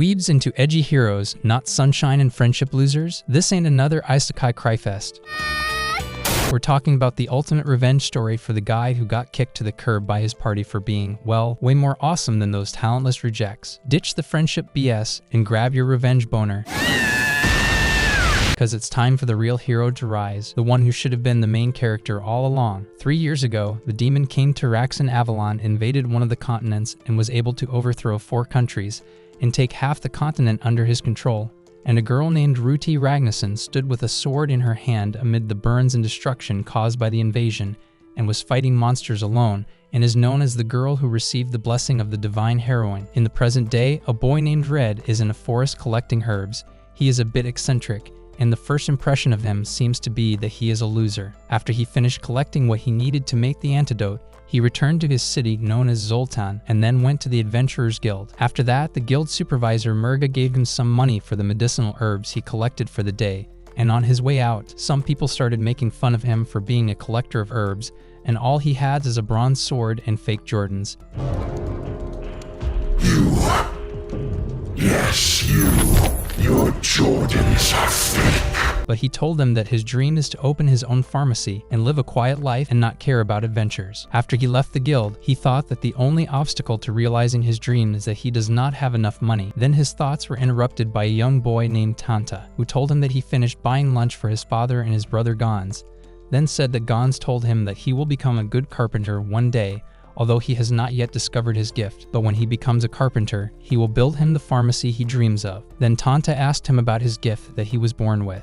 Weebs into edgy heroes, not sunshine and friendship losers? This ain't another isekai cryfest. We're talking about the ultimate revenge story for the guy who got kicked to the curb by his party for being, well, way more awesome than those talentless rejects. Ditch the friendship BS and grab your revenge boner. Because it's time for the real hero to rise, the one who should have been the main character all along. 3 years ago, the demon king Taraxan Avalon invaded one of the continents and was able to overthrow 4 countries and take half the continent under his control. And a girl named Ruti Ragnarsson stood with a sword in her hand amid the burns and destruction caused by the invasion and was fighting monsters alone, and is known as the girl who received the blessing of the divine heroine. In the present day, a boy named Red is in a forest collecting herbs. He is a bit eccentric, and the first impression of him seems to be that he is a loser. After he finished collecting what he needed to make the antidote, he returned to his city known as Zoltan and then went to the Adventurers Guild. After that, the guild supervisor Murga gave him some money for the medicinal herbs he collected for the day, and on his way out, some people started making fun of him for being a collector of herbs, and all he had is a bronze sword and fake Jordans. Your Jordans are fake. But he told them that his dream is to open his own pharmacy and live a quiet life and not care about adventures. After he left the guild, he thought that the only obstacle to realizing his dream is that he does not have enough money. Then his thoughts were interrupted by a young boy named Tanta, who told him that he finished buying lunch for his father and his brother Gons, then said that Gons told him that he will become a good carpenter one day, although he has not yet discovered his gift. But when he becomes a carpenter, he will build him the pharmacy he dreams of. Then Tanta asked him about his gift that he was born with.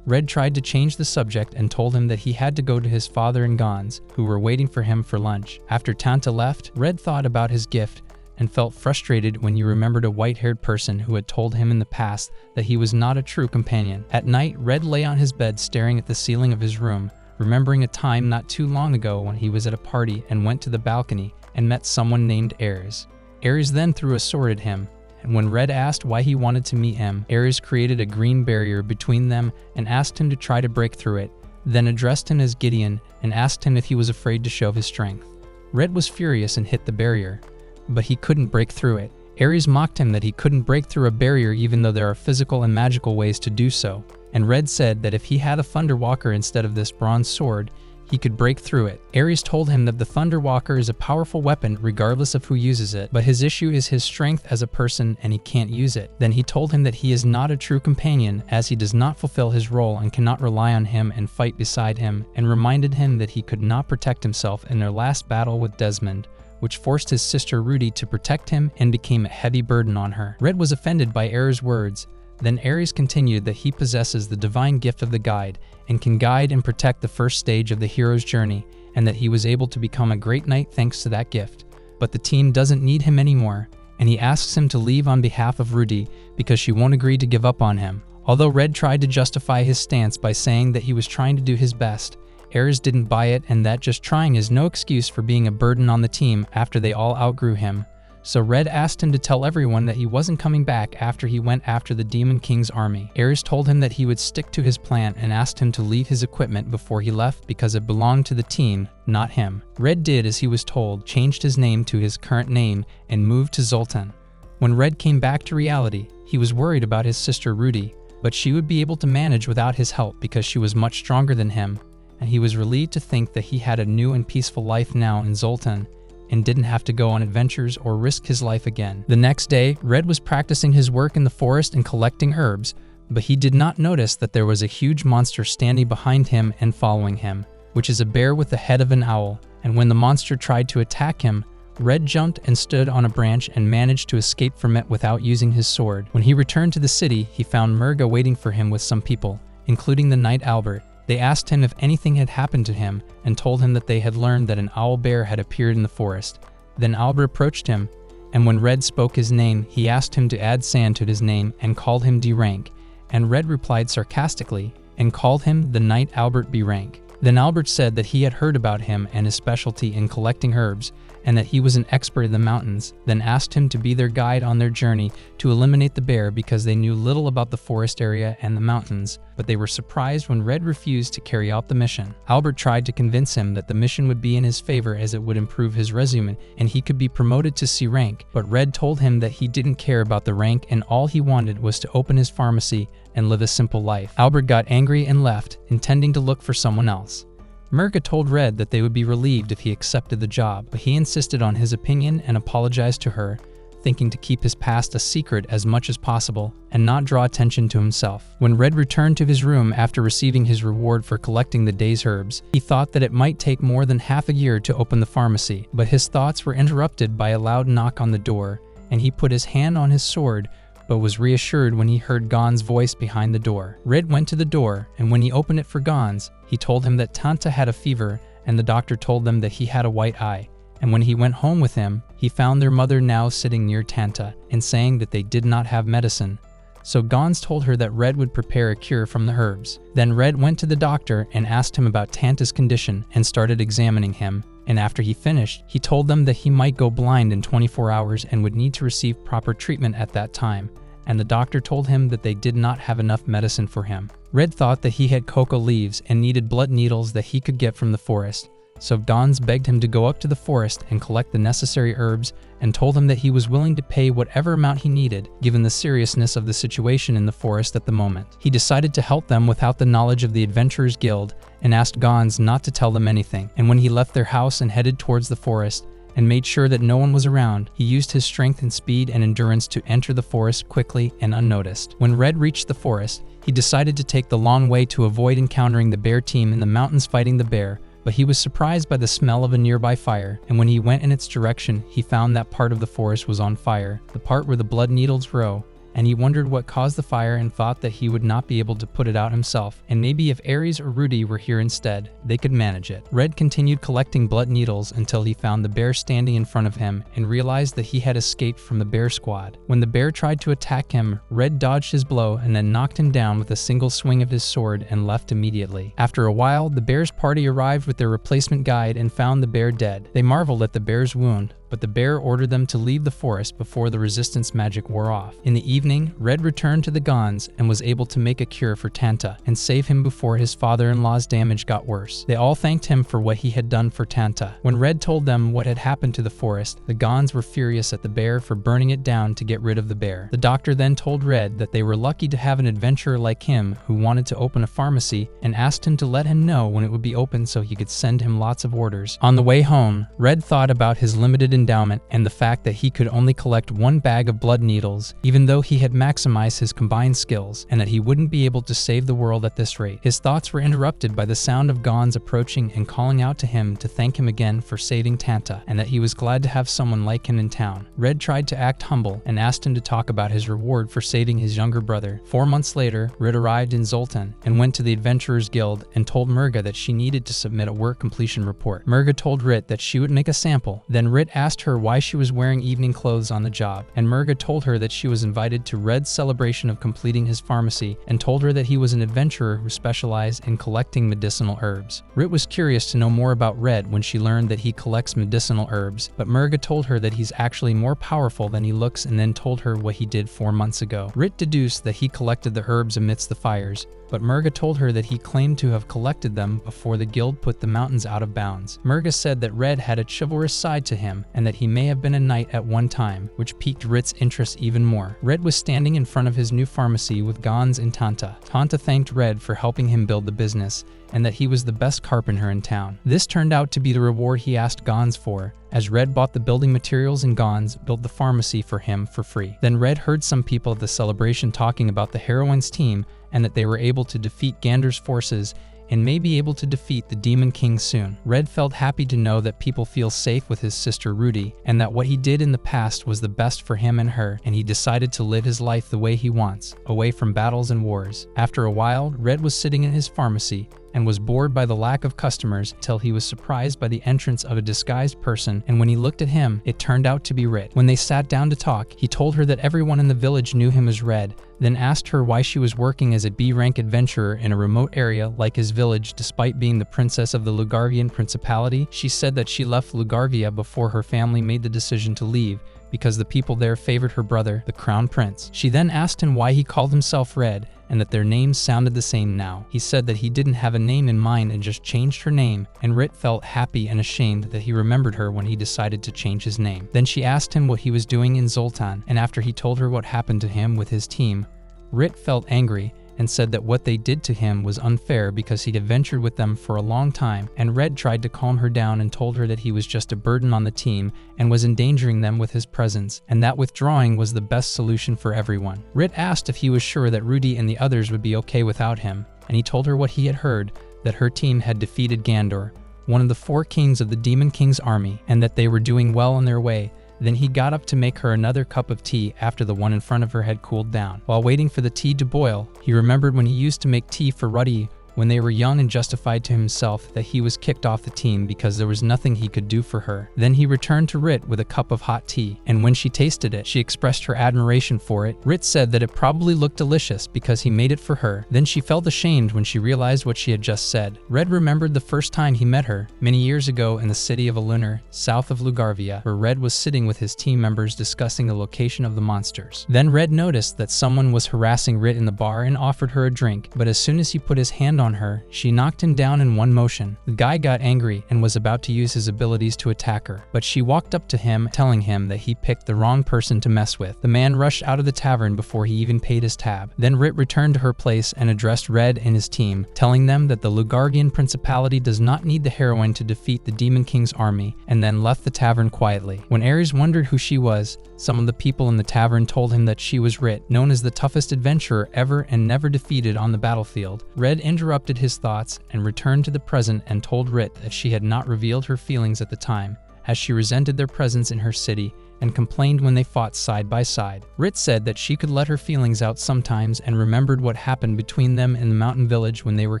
Red tried to change the subject and told him that he had to go to his father and Gons, who were waiting for him for lunch. After Tanta left, Red thought about his gift and felt frustrated when he remembered a white-haired person who had told him in the past that he was not a true companion. At night, Red lay on his bed staring at the ceiling of his room, remembering a time not too long ago when he was at a party and went to the balcony and met someone named Ares. Ares then threw a sword at him, and when Red asked why he wanted to meet him, Ares created a green barrier between them and asked him to try to break through it, then addressed him as Gideon and asked him if he was afraid to show his strength. Red was furious and hit the barrier, but he couldn't break through it. Ares mocked him that he couldn't break through a barrier even though there are physical and magical ways to do so, and Red said that if he had a Thunderwalker instead of this bronze sword, he could break through it. Ares told him that the Thunderwalker is a powerful weapon regardless of who uses it, but his issue is his strength as a person and he can't use it. Then he told him that he is not a true companion as he does not fulfill his role and cannot rely on him and fight beside him, and reminded him that he could not protect himself in their last battle with Desmond, which forced his sister Ruti to protect him and became a heavy burden on her. Red was offended by Ares' words. Then Ares continued that he possesses the divine gift of the guide and can guide and protect the first stage of the hero's journey, and that he was able to become a great knight thanks to that gift. But the team doesn't need him anymore, and he asks him to leave on behalf of Ruti because she won't agree to give up on him. Although Red tried to justify his stance by saying that he was trying to do his best, Ares didn't buy it, and that just trying is no excuse for being a burden on the team after they all outgrew him. So Red asked him to tell everyone that he wasn't coming back after he went after the Demon King's army. Ares told him that he would stick to his plan and asked him to leave his equipment before he left because it belonged to the team, not him. Red did as he was told, changed his name to his current name, and moved to Zoltan. When Red came back to reality, he was worried about his sister Ruti, but she would be able to manage without his help because she was much stronger than him, and he was relieved to think that he had a new and peaceful life now in Zoltan, and didn't have to go on adventures or risk his life again. The next day, Red was practicing his work in the forest and collecting herbs, but he did not notice that there was a huge monster standing behind him and following him, which is a bear with the head of an owl, and when the monster tried to attack him, Red jumped and stood on a branch and managed to escape from it without using his sword. When he returned to the city, he found Murga waiting for him with some people, including the knight Albert. They asked him if anything had happened to him and told him that they had learned that an owl bear had appeared in the forest. Then Albert approached him, and when Red spoke his name, he asked him to add sand to his name and called him D-Rank, and Red replied sarcastically and called him the Knight Albert B. Rank. Then Albert said that he had heard about him and his specialty in collecting herbs, and that he was an expert in the mountains, then asked him to be their guide on their journey to eliminate the bear because they knew little about the forest area and the mountains, but they were surprised when Red refused to carry out the mission. Albert tried to convince him that the mission would be in his favor as it would improve his resume and he could be promoted to C rank, but Red told him that he didn't care about the rank and all he wanted was to open his pharmacy and live a simple life. Albert got angry and left, intending to look for someone else. Mirga told Red that they would be relieved if he accepted the job, but he insisted on his opinion and apologized to her, thinking to keep his past a secret as much as possible and not draw attention to himself. When Red returned to his room after receiving his reward for collecting the day's herbs, he thought that it might take more than half a year to open the pharmacy, but his thoughts were interrupted by a loud knock on the door, and he put his hand on his sword, but was reassured when he heard Gon's voice behind the door. Red went to the door, and when he opened it for Gon's, he told him that Tanta had a fever, and the doctor told them that he had a white eye. And when he went home with him, he found their mother now sitting near Tanta and saying that they did not have medicine. So Gons told her that Red would prepare a cure from the herbs. Then Red went to the doctor and asked him about Tanta's condition and started examining him. And after he finished, he told them that he might go blind in 24 hours and would need to receive proper treatment at that time. And the doctor told him that they did not have enough medicine for him. Red thought that he had cocoa leaves and needed blood needles that he could get from the forest. So Gons begged him to go up to the forest and collect the necessary herbs and told him that he was willing to pay whatever amount he needed, given the seriousness of the situation in the forest at the moment. He decided to help them without the knowledge of the Adventurers Guild and asked Gons not to tell them anything. And when he left their house and headed towards the forest, and made sure that no one was around, he used his strength and speed and endurance to enter the forest quickly and unnoticed. When Red reached the forest, he decided to take the long way to avoid encountering the bear team in the mountains fighting the bear, but he was surprised by the smell of a nearby fire, and when he went in its direction, he found that part of the forest was on fire, the part where the blood needles grow, and he wondered what caused the fire and thought that he would not be able to put it out himself, and maybe if Ares or Rudy were here instead, they could manage it. Red continued collecting blood needles until he found the bear standing in front of him and realized that he had escaped from the bear squad. When the bear tried to attack him, Red dodged his blow and then knocked him down with a single swing of his sword and left immediately. After a while, the bear's party arrived with their replacement guide and found the bear dead. They marveled at the bear's wound, but the bear ordered them to leave the forest before the resistance magic wore off. In the evening, Red returned to the Gons and was able to make a cure for Tanta and save him before his father-in-law's damage got worse. They all thanked him for what he had done for Tanta. When Red told them what had happened to the forest, the Gons were furious at the bear for burning it down to get rid of the bear. The doctor then told Red that they were lucky to have an adventurer like him who wanted to open a pharmacy and asked him to let him know when it would be open so he could send him lots of orders. On the way home, Red thought about his limited endowment and the fact that he could only collect one bag of blood needles, even though he had maximized his combined skills, and that he wouldn't be able to save the world at this rate. His thoughts were interrupted by the sound of Gons approaching and calling out to him to thank him again for saving Tanta, and that he was glad to have someone like him in town. Red tried to act humble and asked him to talk about his reward for saving his younger brother. 4 months later, Red arrived in Zoltan and went to the Adventurers Guild and told Mirga that she needed to submit a work completion report. Mirga told Rit that she would make a sample. Then Rit asked her why she was wearing evening clothes on the job, and Mirga told her that she was invited to Red's celebration of completing his pharmacy and told her that he was an adventurer who specialized in collecting medicinal herbs. Rit was curious to know more about Red when she learned that he collects medicinal herbs, but Mirga told her that he's actually more powerful than he looks and then told her what he did 4 months ago. Rit deduced that he collected the herbs amidst the fires, but Mirga told her that he claimed to have collected them before the guild put the mountains out of bounds. Mirga said that Red had a chivalrous side to him and that he may have been a knight at one time, which piqued Rit's interest even more. Red was standing in front of his new pharmacy with Gons and Tanta. Tanta thanked Red for helping him build the business and that he was the best carpenter in town. This turned out to be the reward he asked Gons for, as Red bought the building materials and Gons built the pharmacy for him for free. Then Red heard some people at the celebration talking about the heroines team and that they were able to defeat Gander's forces and may be able to defeat the Demon King soon. Red felt happy to know that people feel safe with his sister Rudy, and that what he did in the past was the best for him and her, and he decided to live his life the way he wants, away from battles and wars. After a while, Red was sitting in his pharmacy, and was bored by the lack of customers until he was surprised by the entrance of a disguised person, and when he looked at him, it turned out to be Rit. When they sat down to talk, he told her that everyone in the village knew him as Red, then asked her why she was working as a B-rank adventurer in a remote area like his village despite being the princess of the Lugarvian Principality. She said that she left Lugarvia before her family made the decision to leave, because the people there favored her brother, the crown prince. She then asked him why he called himself Red, and that their names sounded the same now. He said that he didn't have a name in mind and just changed her name, and Rit felt happy and ashamed that he remembered her when he decided to change his name. Then she asked him what he was doing in Zoltan, and after he told her what happened to him with his team, Rit felt angry and said that what they did to him was unfair because he'd adventured with them for a long time, and Red tried to calm her down and told her that he was just a burden on the team and was endangering them with his presence, and that withdrawing was the best solution for everyone. Rit asked if he was sure that Rudy and the others would be okay without him, and he told her what he had heard, that her team had defeated Gandor, one of the 4 kings of the Demon King's army, and that they were doing well on their way. Then he got up to make her another cup of tea after the one in front of her had cooled down. While waiting for the tea to boil, he remembered when he used to make tea for Ruddy when they were young and justified to himself that he was kicked off the team because there was nothing he could do for her. Then he returned to Rit with a cup of hot tea, and when she tasted it, she expressed her admiration for it. Rit said that it probably looked delicious because he made it for her. Then she felt ashamed when she realized what she had just said. Red remembered the first time he met her, many years ago in the city of Alunar, south of Lugarvia, where Red was sitting with his team members discussing the location of the monsters. Then Red noticed that someone was harassing Rit in the bar and offered her a drink, but as soon as he put his hand on her, she knocked him down in one motion. The guy got angry and was about to use his abilities to attack her, but she walked up to him, telling him that he picked the wrong person to mess with. The man rushed out of the tavern before he even paid his tab. Then Rit returned to her place and addressed Red and his team, telling them that the Lugargian Principality does not need the heroine to defeat the Demon King's army, and then left the tavern quietly. When Ares wondered who she was, some of the people in the tavern told him that she was Rit, known as the toughest adventurer ever and never defeated on the battlefield. Red interrupted his thoughts and returned to the present and told Rit that she had not revealed her feelings at the time, as she resented their presence in her city and complained when they fought side by side. Rit said that she could let her feelings out sometimes and remembered what happened between them in the mountain village when they were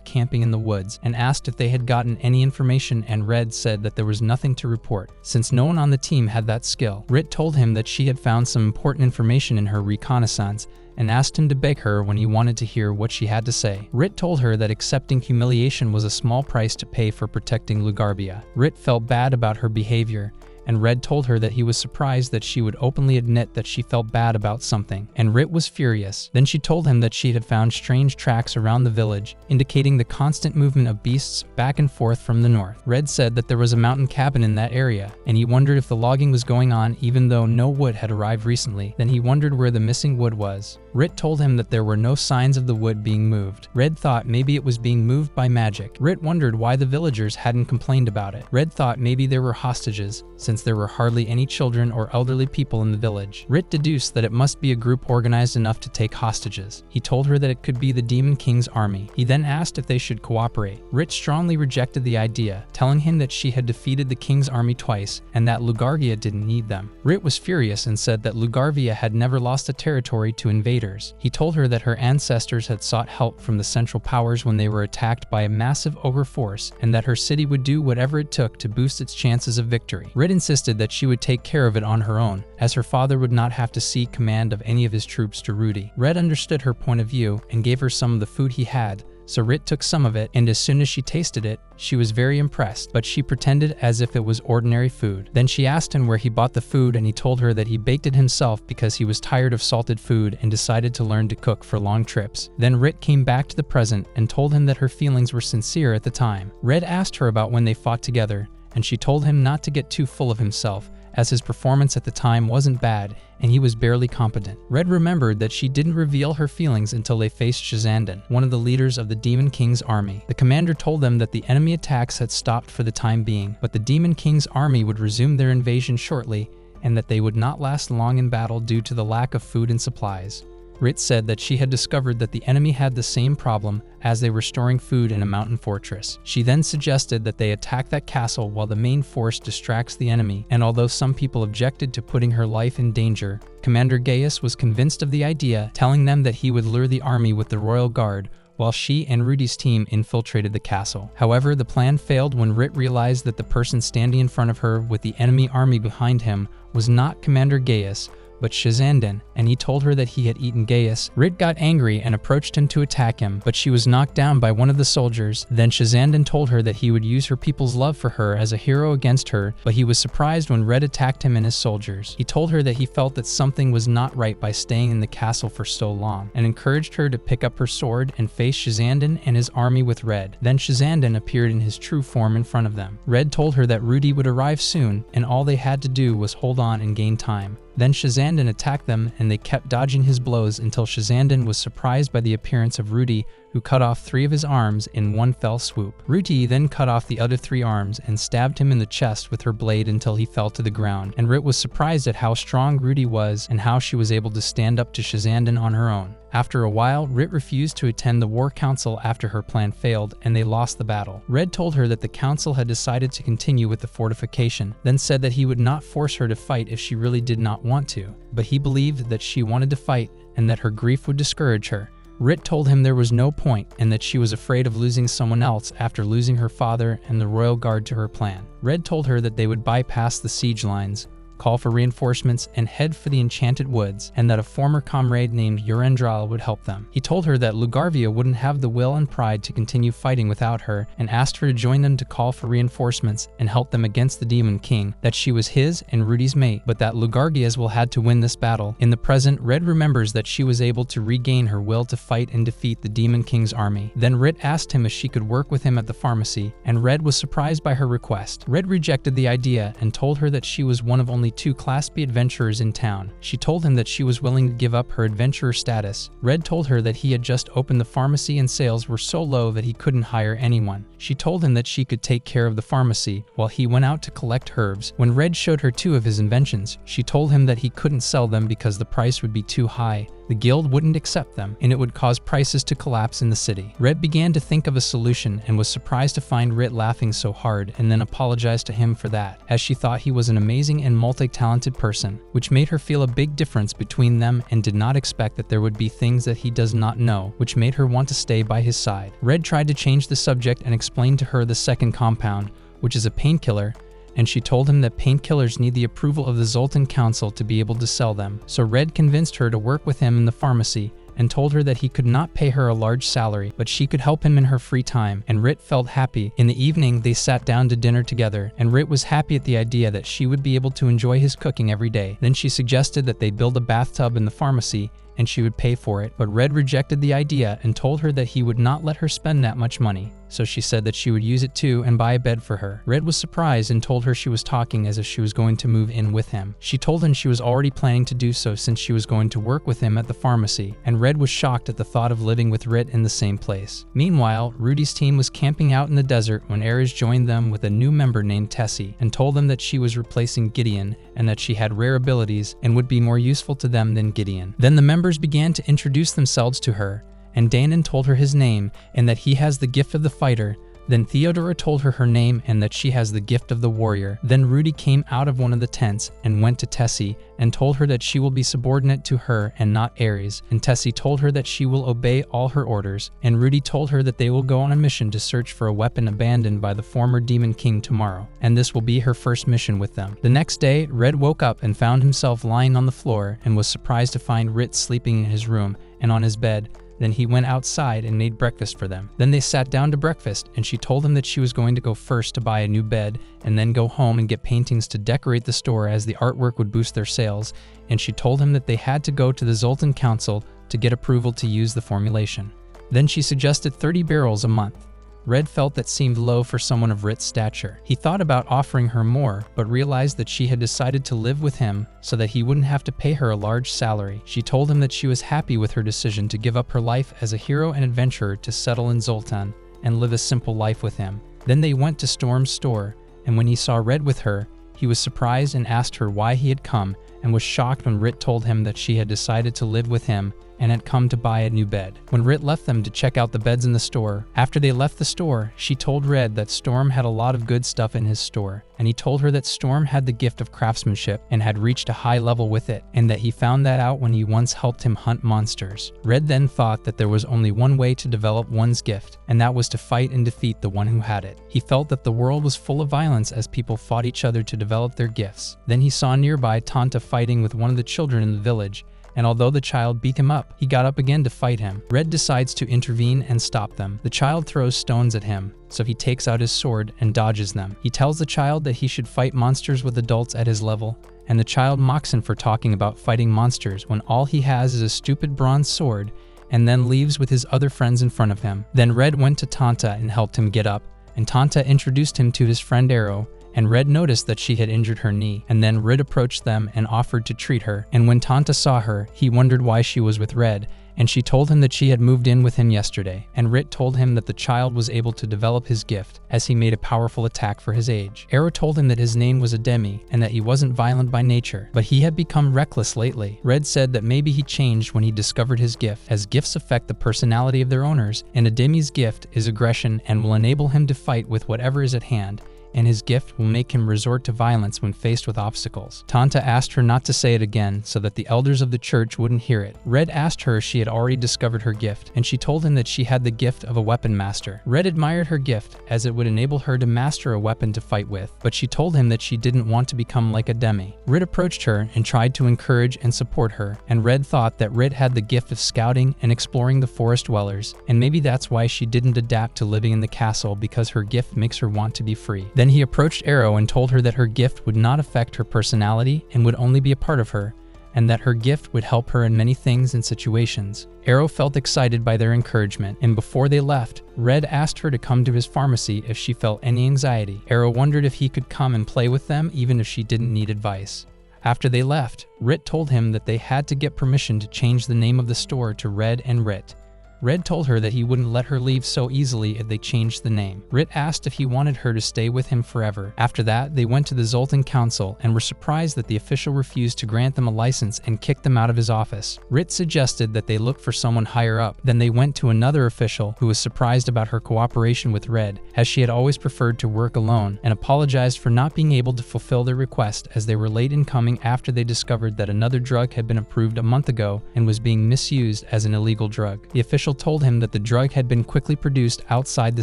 camping in the woods, and asked if they had gotten any information, and Red said that there was nothing to report, since no one on the team had that skill. Rit told him that she had found some important information in her reconnaissance and asked him to beg her when he wanted to hear what she had to say. Rit told her that accepting humiliation was a small price to pay for protecting Lugarvia. Rit felt bad about her behavior, and Red told her that he was surprised that she would openly admit that she felt bad about something, and Rit was furious. Then she told him that she had found strange tracks around the village, indicating the constant movement of beasts back and forth from the north. Red said that there was a mountain cabin in that area, and he wondered if the logging was going on even though no wood had arrived recently. Then he wondered where the missing wood was. Rit told him that there were no signs of the wood being moved. Red thought maybe it was being moved by magic. Rit wondered why the villagers hadn't complained about it. Red thought maybe there were hostages, since there were hardly any children or elderly people in the village. Rit deduced that it must be a group organized enough to take hostages. He told her that it could be the Demon King's army. He then asked if they should cooperate. Rit strongly rejected the idea, telling him that she had defeated the king's army twice and that Lugarvia didn't need them. Rit was furious and said that Lugarvia had never lost a territory to invaders. He told her that her ancestors had sought help from the Central Powers when they were attacked by a massive ogre force, and that her city would do whatever it took to boost its chances of victory. Rit insisted that she would take care of it on her own, as her father would not have to cede command of any of his troops to Rudy. Red understood her point of view and gave her some of the food he had, so Rit took some of it, and as soon as she tasted it, she was very impressed, but she pretended as if it was ordinary food. Then she asked him where he bought the food, and he told her that he baked it himself because he was tired of salted food and decided to learn to cook for long trips. Then Rit came back to the present and told him that her feelings were sincere at the time. Red asked her about when they fought together, and she told him not to get too full of himself, as his performance at the time wasn't bad and he was barely competent. Red remembered that she didn't reveal her feelings until they faced Shazandan, one of the leaders of the Demon King's army. The commander told them that the enemy attacks had stopped for the time being, but the Demon King's army would resume their invasion shortly and that they would not last long in battle due to the lack of food and supplies. Rit said that she had discovered that the enemy had the same problem as they were storing food in a mountain fortress. She then suggested that they attack that castle while the main force distracts the enemy, and although some people objected to putting her life in danger, Commander Gaius was convinced of the idea, telling them that he would lure the army with the royal guard, while she and Rudy's team infiltrated the castle. However, the plan failed when Rit realized that the person standing in front of her with the enemy army behind him was not Commander Gaius, but Shazandan, and he told her that he had eaten Gaius. Rit got angry and approached him to attack him, but she was knocked down by one of the soldiers. Then Shazandan told her that he would use her people's love for her as a hero against her, but he was surprised when Red attacked him and his soldiers. He told her that he felt that something was not right by staying in the castle for so long, and encouraged her to pick up her sword and face Shazandan and his army with Red. Then Shazandan appeared in his true form in front of them. Red told her that Rudy would arrive soon, and all they had to do was hold on and gain time. Then Shazandan attacked them, and they kept dodging his blows until Shazandan was surprised by the appearance of Rudy, who cut off 3 of his arms in one fell swoop. Rudy then cut off the other 3 arms and stabbed him in the chest with her blade until he fell to the ground, and Rit was surprised at how strong Rudy was and how she was able to stand up to Shazandan on her own. After a while, Rit refused to attend the war council after her plan failed, and they lost the battle. Red told her that the council had decided to continue with the fortification, then said that he would not force her to fight if she really did not want to, but he believed that she wanted to fight and that her grief would discourage her. Rit told him there was no point and that she was afraid of losing someone else after losing her father and the royal guard to her plan. Red told her that they would bypass the siege lines, call for reinforcements, and head for the Enchanted Woods, and that a former comrade named Urendral would help them. He told her that Lugarvia wouldn't have the will and pride to continue fighting without her, and asked her to join them to call for reinforcements and help them against the Demon King, that she was his and Rudy's mate, but that Lugargias will had to win this battle. In the present, Red remembers that she was able to regain her will to fight and defeat the Demon King's army. Then Rit asked him if she could work with him at the pharmacy, and Red was surprised by her request. Red rejected the idea and told her that she was one of only 2 Class B adventurers in town. She told him that she was willing to give up her adventurer status. Red told her that he had just opened the pharmacy and sales were so low that he couldn't hire anyone. She told him that she could take care of the pharmacy while he went out to collect herbs. When Red showed her 2 of his inventions, she told him that he couldn't sell them because the price would be too high. The guild wouldn't accept them, and it would cause prices to collapse in the city. Red began to think of a solution and was surprised to find Rit laughing so hard, and then apologized to him for that, as she thought he was an amazing and multi-talented person, which made her feel a big difference between them and did not expect that there would be things that he does not know, which made her want to stay by his side. Red tried to change the subject and explained to her the second compound, which is a painkiller, and she told him that painkillers need the approval of the Zoltan Council to be able to sell them. So Red convinced her to work with him in the pharmacy and told her that he could not pay her a large salary, but she could help him in her free time, and Rit felt happy. In the evening, they sat down to dinner together, and Rit was happy at the idea that she would be able to enjoy his cooking every day. Then she suggested that they build a bathtub in the pharmacy and she would pay for it, but Red rejected the idea and told her that he would not let her spend that much money. So she said that she would use it too and buy a bed for her. Red was surprised and told her she was talking as if she was going to move in with him. She told him she was already planning to do so since she was going to work with him at the pharmacy, and Red was shocked at the thought of living with Rit in the same place. Meanwhile, Rudy's team was camping out in the desert when Ares joined them with a new member named Tessie and told them that she was replacing Gideon and that she had rare abilities and would be more useful to them than Gideon. Then the members began to introduce themselves to her, and Danon told her his name and that he has the gift of the fighter. Then Theodora told her her name and that she has the gift of the warrior. Then Rudy came out of one of the tents and went to Tessie and told her that she will be subordinate to her and not Ares, and Tessie told her that she will obey all her orders, and Rudy told her that they will go on a mission to search for a weapon abandoned by the former Demon King tomorrow, and this will be her first mission with them. The next day, Red woke up and found himself lying on the floor and was surprised to find Rit sleeping in his room and on his bed. Then he went outside and made breakfast for them. Then they sat down to breakfast, and she told him that she was going to go first to buy a new bed and then go home and get paintings to decorate the store as the artwork would boost their sales, and she told him that they had to go to the Zoltan Council to get approval to use the formulation. Then she suggested 30 barrels a month. Red felt that seemed low for someone of Rit's stature. He thought about offering her more, but realized that she had decided to live with him so that he wouldn't have to pay her a large salary. She told him that she was happy with her decision to give up her life as a hero and adventurer to settle in Zoltan and live a simple life with him. Then they went to Storm's store, and when he saw Red with her, he was surprised and asked her why he had come, and was shocked when Rit told him that she had decided to live with him and had come to buy a new bed. When Rit left them to check out the beds in the store, after they left the store, she told Red that Storm had a lot of good stuff in his store, and he told her that Storm had the gift of craftsmanship and had reached a high level with it, and that he found that out when he once helped him hunt monsters. Red then thought that there was only one way to develop one's gift, and that was to fight and defeat the one who had it. He felt that the world was full of violence as people fought each other to develop their gifts. Then he saw nearby Tanta fighting with one of the children in the village, and although the child beat him up, he got up again to fight him. Red decides to intervene and stop them. The child throws stones at him, so he takes out his sword and dodges them. He tells the child that he should fight monsters with adults at his level, and the child mocks him for talking about fighting monsters when all he has is a stupid bronze sword, and then leaves with his other friends in front of him. Then Red went to Tanta and helped him get up, and Tanta introduced him to his friend Arrow, and Red noticed that she had injured her knee, and then Red approached them and offered to treat her, and when Tanta saw her, he wondered why she was with Red, and she told him that she had moved in with him yesterday, and Rit told him that the child was able to develop his gift, as he made a powerful attack for his age. Arrow told him that his name was Ademi, and that he wasn't violent by nature, but he had become reckless lately. Red said that maybe he changed when he discovered his gift, as gifts affect the personality of their owners, and Ademi's gift is aggression and will enable him to fight with whatever is at hand, and his gift will make him resort to violence when faced with obstacles. Tanta asked her not to say it again so that the elders of the church wouldn't hear it. Red asked her if she had already discovered her gift, and she told him that she had the gift of a weapon master. Red admired her gift, as it would enable her to master a weapon to fight with, but she told him that she didn't want to become like Ademi. Red approached her and tried to encourage and support her, and Red thought that Red had the gift of scouting and exploring the forest dwellers, and maybe that's why she didn't adapt to living in the castle, because her gift makes her want to be free. Then he approached Arrow and told her that her gift would not affect her personality and would only be a part of her, and that her gift would help her in many things and situations. Arrow felt excited by their encouragement, and before they left, Red asked her to come to his pharmacy if she felt any anxiety. Arrow wondered if he could come and play with them even if she didn't need advice. After they left, Rit told him that they had to get permission to change the name of the store to Red and Rit. Red told her that he wouldn't let her leave so easily if they changed the name. Rit asked if he wanted her to stay with him forever. After that, they went to the Zoltan Council and were surprised that the official refused to grant them a license and kicked them out of his office. Rit suggested that they look for someone higher up. Then they went to another official who was surprised about her cooperation with Red, as she had always preferred to work alone, and apologized for not being able to fulfill their request as they were late in coming after they discovered that another drug had been approved a month ago and was being misused as an illegal drug. The official told him that the drug had been quickly produced outside the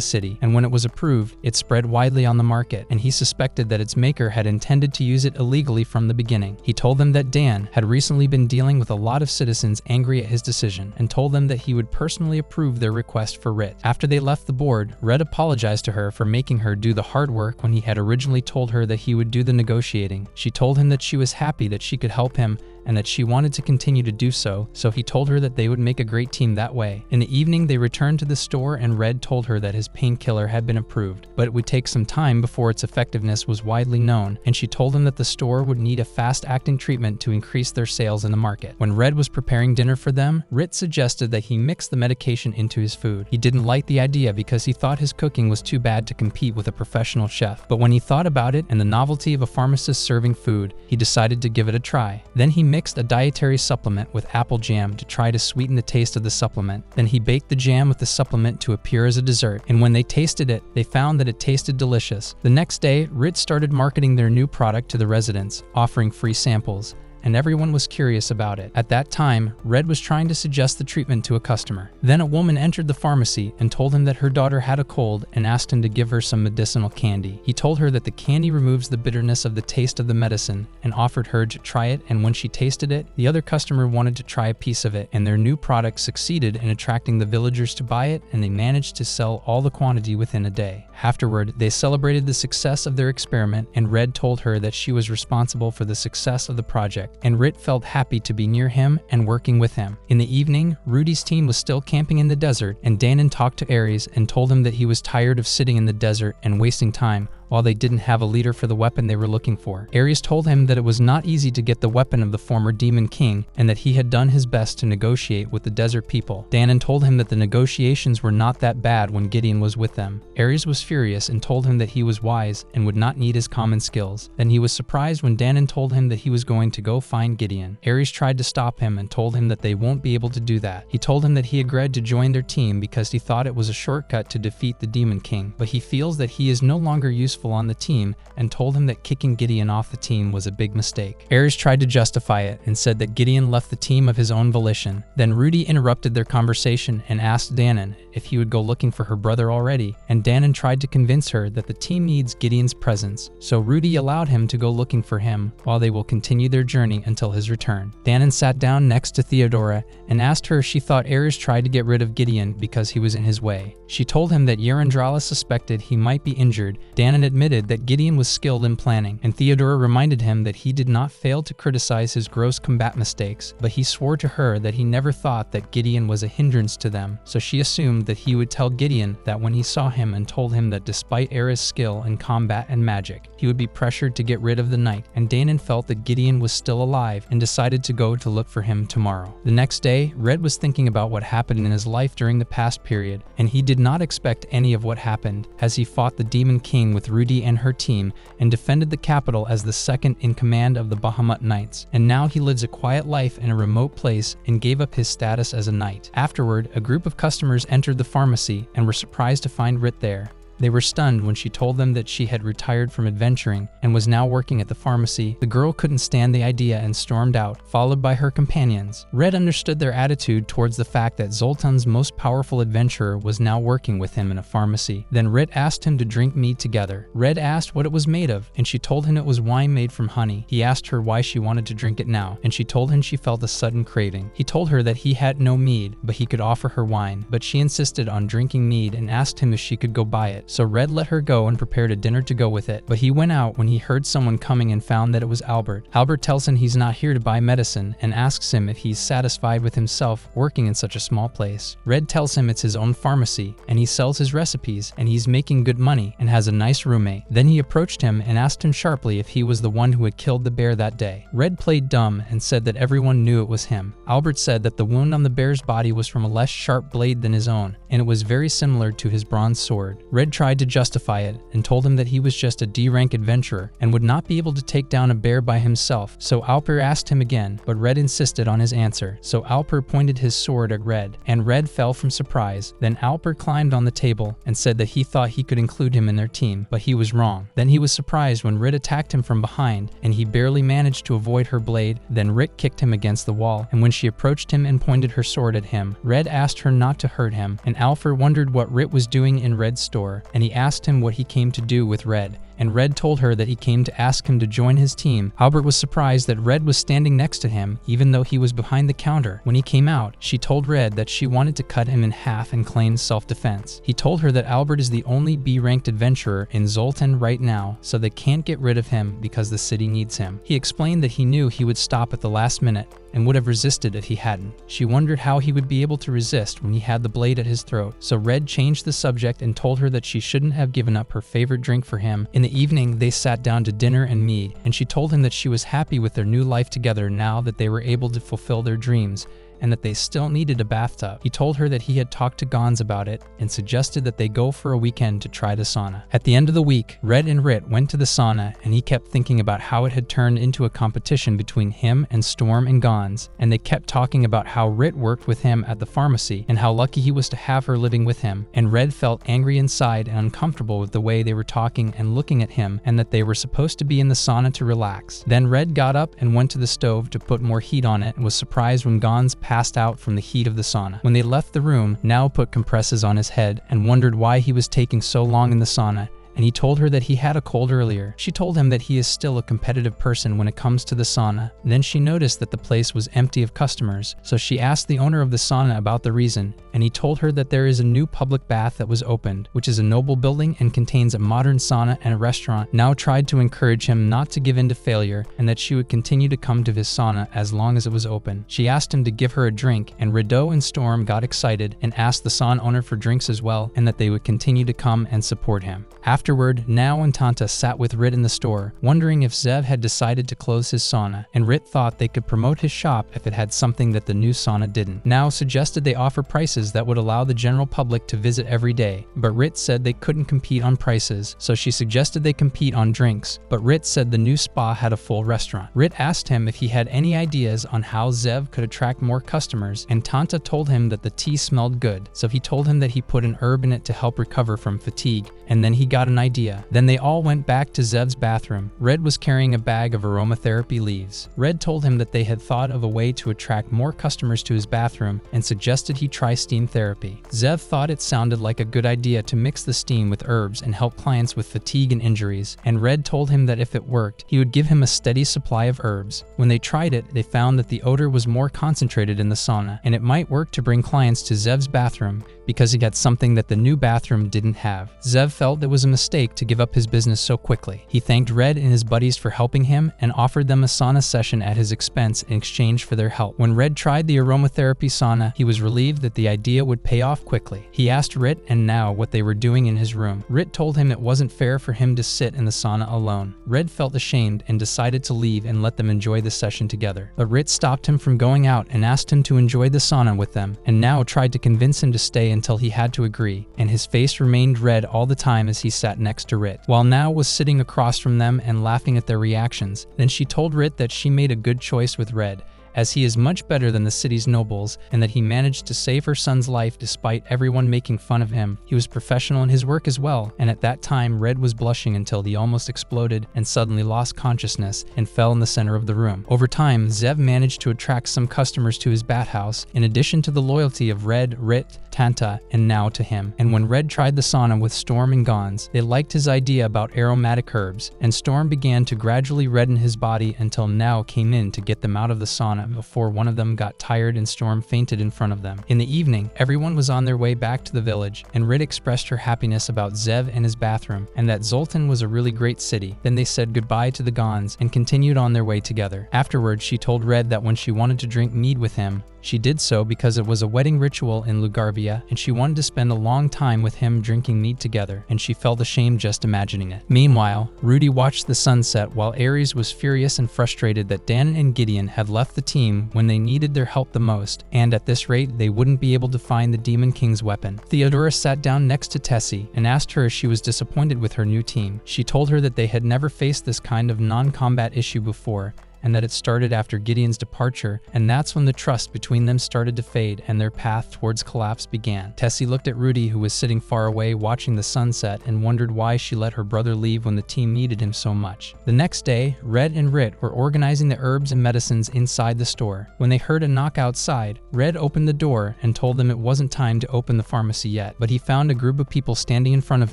city, and when it was approved, it spread widely on the market, and he suspected that its maker had intended to use it illegally from the beginning. He told them that Dan had recently been dealing with a lot of citizens angry at his decision, and told them that he would personally approve their request for Rit. After they left the board, Red apologized to her for making her do the hard work when he had originally told her that he would do the negotiating. She told him that she was happy that she could help him and that she wanted to continue to do so, so he told her that they would make a great team that way. In the evening, they returned to the store and Red told her that his painkiller had been approved, but it would take some time before its effectiveness was widely known, and she told him that the store would need a fast-acting treatment to increase their sales in the market. When Red was preparing dinner for them, Rit suggested that he mix the medication into his food. He didn't like the idea because he thought his cooking was too bad to compete with a professional chef, but when he thought about it and the novelty of a pharmacist serving food, he decided to give it a try. Then he mixed a dietary supplement with apple jam to try to sweeten the taste of the supplement. Then he baked the jam with the supplement to appear as a dessert, and when they tasted it, they found that it tasted delicious. The next day, Rit started marketing their new product to the residents, offering free samples, and everyone was curious about it. At that time, Red was trying to suggest the treatment to a customer. Then a woman entered the pharmacy and told him that her daughter had a cold and asked him to give her some medicinal candy. He told her that the candy removes the bitterness of the taste of the medicine and offered her to try it, and when she tasted it, the other customer wanted to try a piece of it, and their new product succeeded in attracting the villagers to buy it, and they managed to sell all the quantity within a day. Afterward, they celebrated the success of their experiment, and Red told her that she was responsible for the success of the project, and Rit felt happy to be near him and working with him. In the evening, Rudy's team was still camping in the desert, and Danon talked to Ares and told him that he was tired of sitting in the desert and wasting time while they didn't have a leader for the weapon they were looking for. Ares told him that it was not easy to get the weapon of the former demon king and that he had done his best to negotiate with the desert people. Danon told him that the negotiations were not that bad when Gideon was with them. Ares was furious and told him that he was wise and would not need his common skills. Then he was surprised when Danon told him that he was going to go find Gideon. Ares tried to stop him and told him that they won't be able to do that. He told him that he agreed to join their team because he thought it was a shortcut to defeat the demon king, but he feels that he is no longer useful on the team and told him that kicking Gideon off the team was a big mistake. Ares tried to justify it and said that Gideon left the team of his own volition. Then Rudy interrupted their conversation and asked Danon if he would go looking for her brother already, and Danon tried to convince her that the team needs Gideon's presence, so Rudy allowed him to go looking for him while they will continue their journey until his return. Danon sat down next to Theodora and asked her if she thought Ares tried to get rid of Gideon because he was in his way. She told him that Yerandrala suspected he might be injured. Danon admitted that Gideon was skilled in planning, and Theodora reminded him that he did not fail to criticize his gross combat mistakes, but he swore to her that he never thought that Gideon was a hindrance to them, so she assumed that he would tell Gideon that when he saw him and told him that despite Ares' skill in combat and magic, he would be pressured to get rid of the knight, and Danon felt that Gideon was still alive and decided to go to look for him tomorrow. The next day, Red was thinking about what happened in his life during the past period, and he did not expect any of what happened, as he fought the Demon King with Rudy and her team and defended the capital as the second in command of the Bahamut Knights, and now he lives a quiet life in a remote place and gave up his status as a knight. Afterward, a group of customers entered the pharmacy and were surprised to find Rit there. They were stunned when she told them that she had retired from adventuring and was now working at the pharmacy. The girl couldn't stand the idea and stormed out, followed by her companions. Red understood their attitude towards the fact that Zoltan's most powerful adventurer was now working with him in a pharmacy. Then Rit asked him to drink mead together. Red asked what it was made of, and she told him it was wine made from honey. He asked her why she wanted to drink it now, and she told him she felt a sudden craving. He told her that he had no mead, but he could offer her wine, but she insisted on drinking mead and asked him if she could go buy it. So Red let her go and prepared a dinner to go with it, but he went out when he heard someone coming and found that it was Albert. Albert tells him he's not here to buy medicine and asks him if he's satisfied with himself working in such a small place. Red tells him it's his own pharmacy and he sells his recipes and he's making good money and has a nice roommate. Then he approached him and asked him sharply if he was the one who had killed the bear that day. Red played dumb and said that everyone knew it was him. Albert said that the wound on the bear's body was from a less sharp blade than his own, and it was very similar to his bronze sword. Red tried to justify it and told him that he was just a D-rank adventurer and would not be able to take down a bear by himself, so Alper asked him again, but Red insisted on his answer. So Alper pointed his sword at Red, and Red fell from surprise. Then Alper climbed on the table and said that he thought he could include him in their team, but he was wrong. Then he was surprised when Red attacked him from behind, and he barely managed to avoid her blade. Then Rick kicked him against the wall, and when she approached him and pointed her sword at him, Red asked her not to hurt him, and Alper wondered what Rit was doing in Red's store, and he asked him what he came to do with Red, and Red told her that he came to ask him to join his team. Albert was surprised that Red was standing next to him, even though he was behind the counter. When he came out, she told Red that she wanted to cut him in half and claim self-defense. He told her that Albert is the only B-ranked adventurer in Zoltan right now, so they can't get rid of him because the city needs him. He explained that he knew he would stop at the last minute and would have resisted if he hadn't. She wondered how he would be able to resist when he had the blade at his throat, so Red changed the subject and told her that she shouldn't have given up her favorite drink for him. In the evening, they sat down to dinner and mead, and she told him that she was happy with their new life together now that they were able to fulfill their dreams, and that they still needed a bathtub. He told her that he had talked to Gons about it and suggested that they go for a weekend to try the sauna. At the end of the week, Red and Rit went to the sauna, and he kept thinking about how it had turned into a competition between him and Storm and Gons, and they kept talking about how Rit worked with him at the pharmacy and how lucky he was to have her living with him, and Red felt angry inside and uncomfortable with the way they were talking and looking at him, and that they were supposed to be in the sauna to relax. Then Red got up and went to the stove to put more heat on it and was surprised when Gons passed out from the heat of the sauna. When they left the room, Now put compresses on his head and wondered why he was taking so long in the sauna, and he told her that he had a cold earlier. She told him that he is still a competitive person when it comes to the sauna. Then she noticed that the place was empty of customers, so she asked the owner of the sauna about the reason, and he told her that there is a new public bath that was opened, which is a noble building and contains a modern sauna and a restaurant. Now tried to encourage him not to give in to failure, and that she would continue to come to his sauna as long as it was open. She asked him to give her a drink, and Rideau and Storm got excited and asked the sauna owner for drinks as well, and that they would continue to come and support him. Afterward, Now and Tanta sat with Rit in the store, wondering if Zev had decided to close his sauna, and Rit thought they could promote his shop if it had something that the new sauna didn't. Now suggested they offer prices that would allow the general public to visit every day, but Rit said they couldn't compete on prices, so she suggested they compete on drinks, but Rit said the new spa had a full restaurant. Rit asked him if he had any ideas on how Zev could attract more customers, and Tanta told him that the tea smelled good, so he told him that he put an herb in it to help recover from fatigue, and then he got an idea. Then they all went back to Zev's bathroom. Red was carrying a bag of aromatherapy leaves. Red told him that they had thought of a way to attract more customers to his bathroom and suggested he try steam therapy. Zev thought it sounded like a good idea to mix the steam with herbs and help clients with fatigue and injuries, and Red told him that if it worked, he would give him a steady supply of herbs. When they tried it, they found that the odor was more concentrated in the sauna, and it might work to bring clients to Zev's bathroom because he got something that the new bathroom didn't have. Zev felt it was a mistake to give up his business so quickly. He thanked Red and his buddies for helping him and offered them a sauna session at his expense in exchange for their help. When Red tried the aromatherapy sauna, he was relieved that the idea would pay off quickly. He asked Rit and Now what they were doing in his room. Rit told him it wasn't fair for him to sit in the sauna alone. Red felt ashamed and decided to leave and let them enjoy the session together. But Rit stopped him from going out and asked him to enjoy the sauna with them, and Now tried to convince him to stay until he had to agree, and his face remained red all the time as he sat next to Rit, while Now was sitting across from them and laughing at their reactions. Then she told Rit that she made a good choice with Red, as he is much better than the city's nobles, and that he managed to save her son's life despite everyone making fun of him. He was professional in his work as well, and at that time Red was blushing until he almost exploded and suddenly lost consciousness and fell in the center of the room. Over time, Zev managed to attract some customers to his bathhouse, in addition to the loyalty of Red, Rit, Tanta, and Now to him. And when Red tried the sauna with Storm and Gons, they liked his idea about aromatic herbs, and Storm began to gradually redden his body until Now came in to get them out of the sauna before one of them got tired and Storm fainted in front of them. In the evening, everyone was on their way back to the village, and Rit expressed her happiness about Zev and his bathroom, and that Zoltan was a really great city. Then they said goodbye to the Gons and continued on their way together. Afterwards, she told Red that when she wanted to drink mead with him, she did so because it was a wedding ritual in Lugarvia, and she wanted to spend a long time with him drinking mead together, and she felt ashamed just imagining it. Meanwhile, Rudy watched the sunset while Ares was furious and frustrated that Dan and Gideon had left the team when they needed their help the most, and at this rate, they wouldn't be able to find the Demon King's weapon. Theodora sat down next to Tessie and asked her if she was disappointed with her new team. She told her that they had never faced this kind of non-combat issue before, and that it started after Gideon's departure, and that's when the trust between them started to fade and their path towards collapse began. Tessie looked at Rudy, who was sitting far away watching the sunset, and wondered why she let her brother leave when the team needed him so much. The next day, Red and Rit were organizing the herbs and medicines inside the store. When they heard a knock outside, Red opened the door and told them it wasn't time to open the pharmacy yet, but he found a group of people standing in front of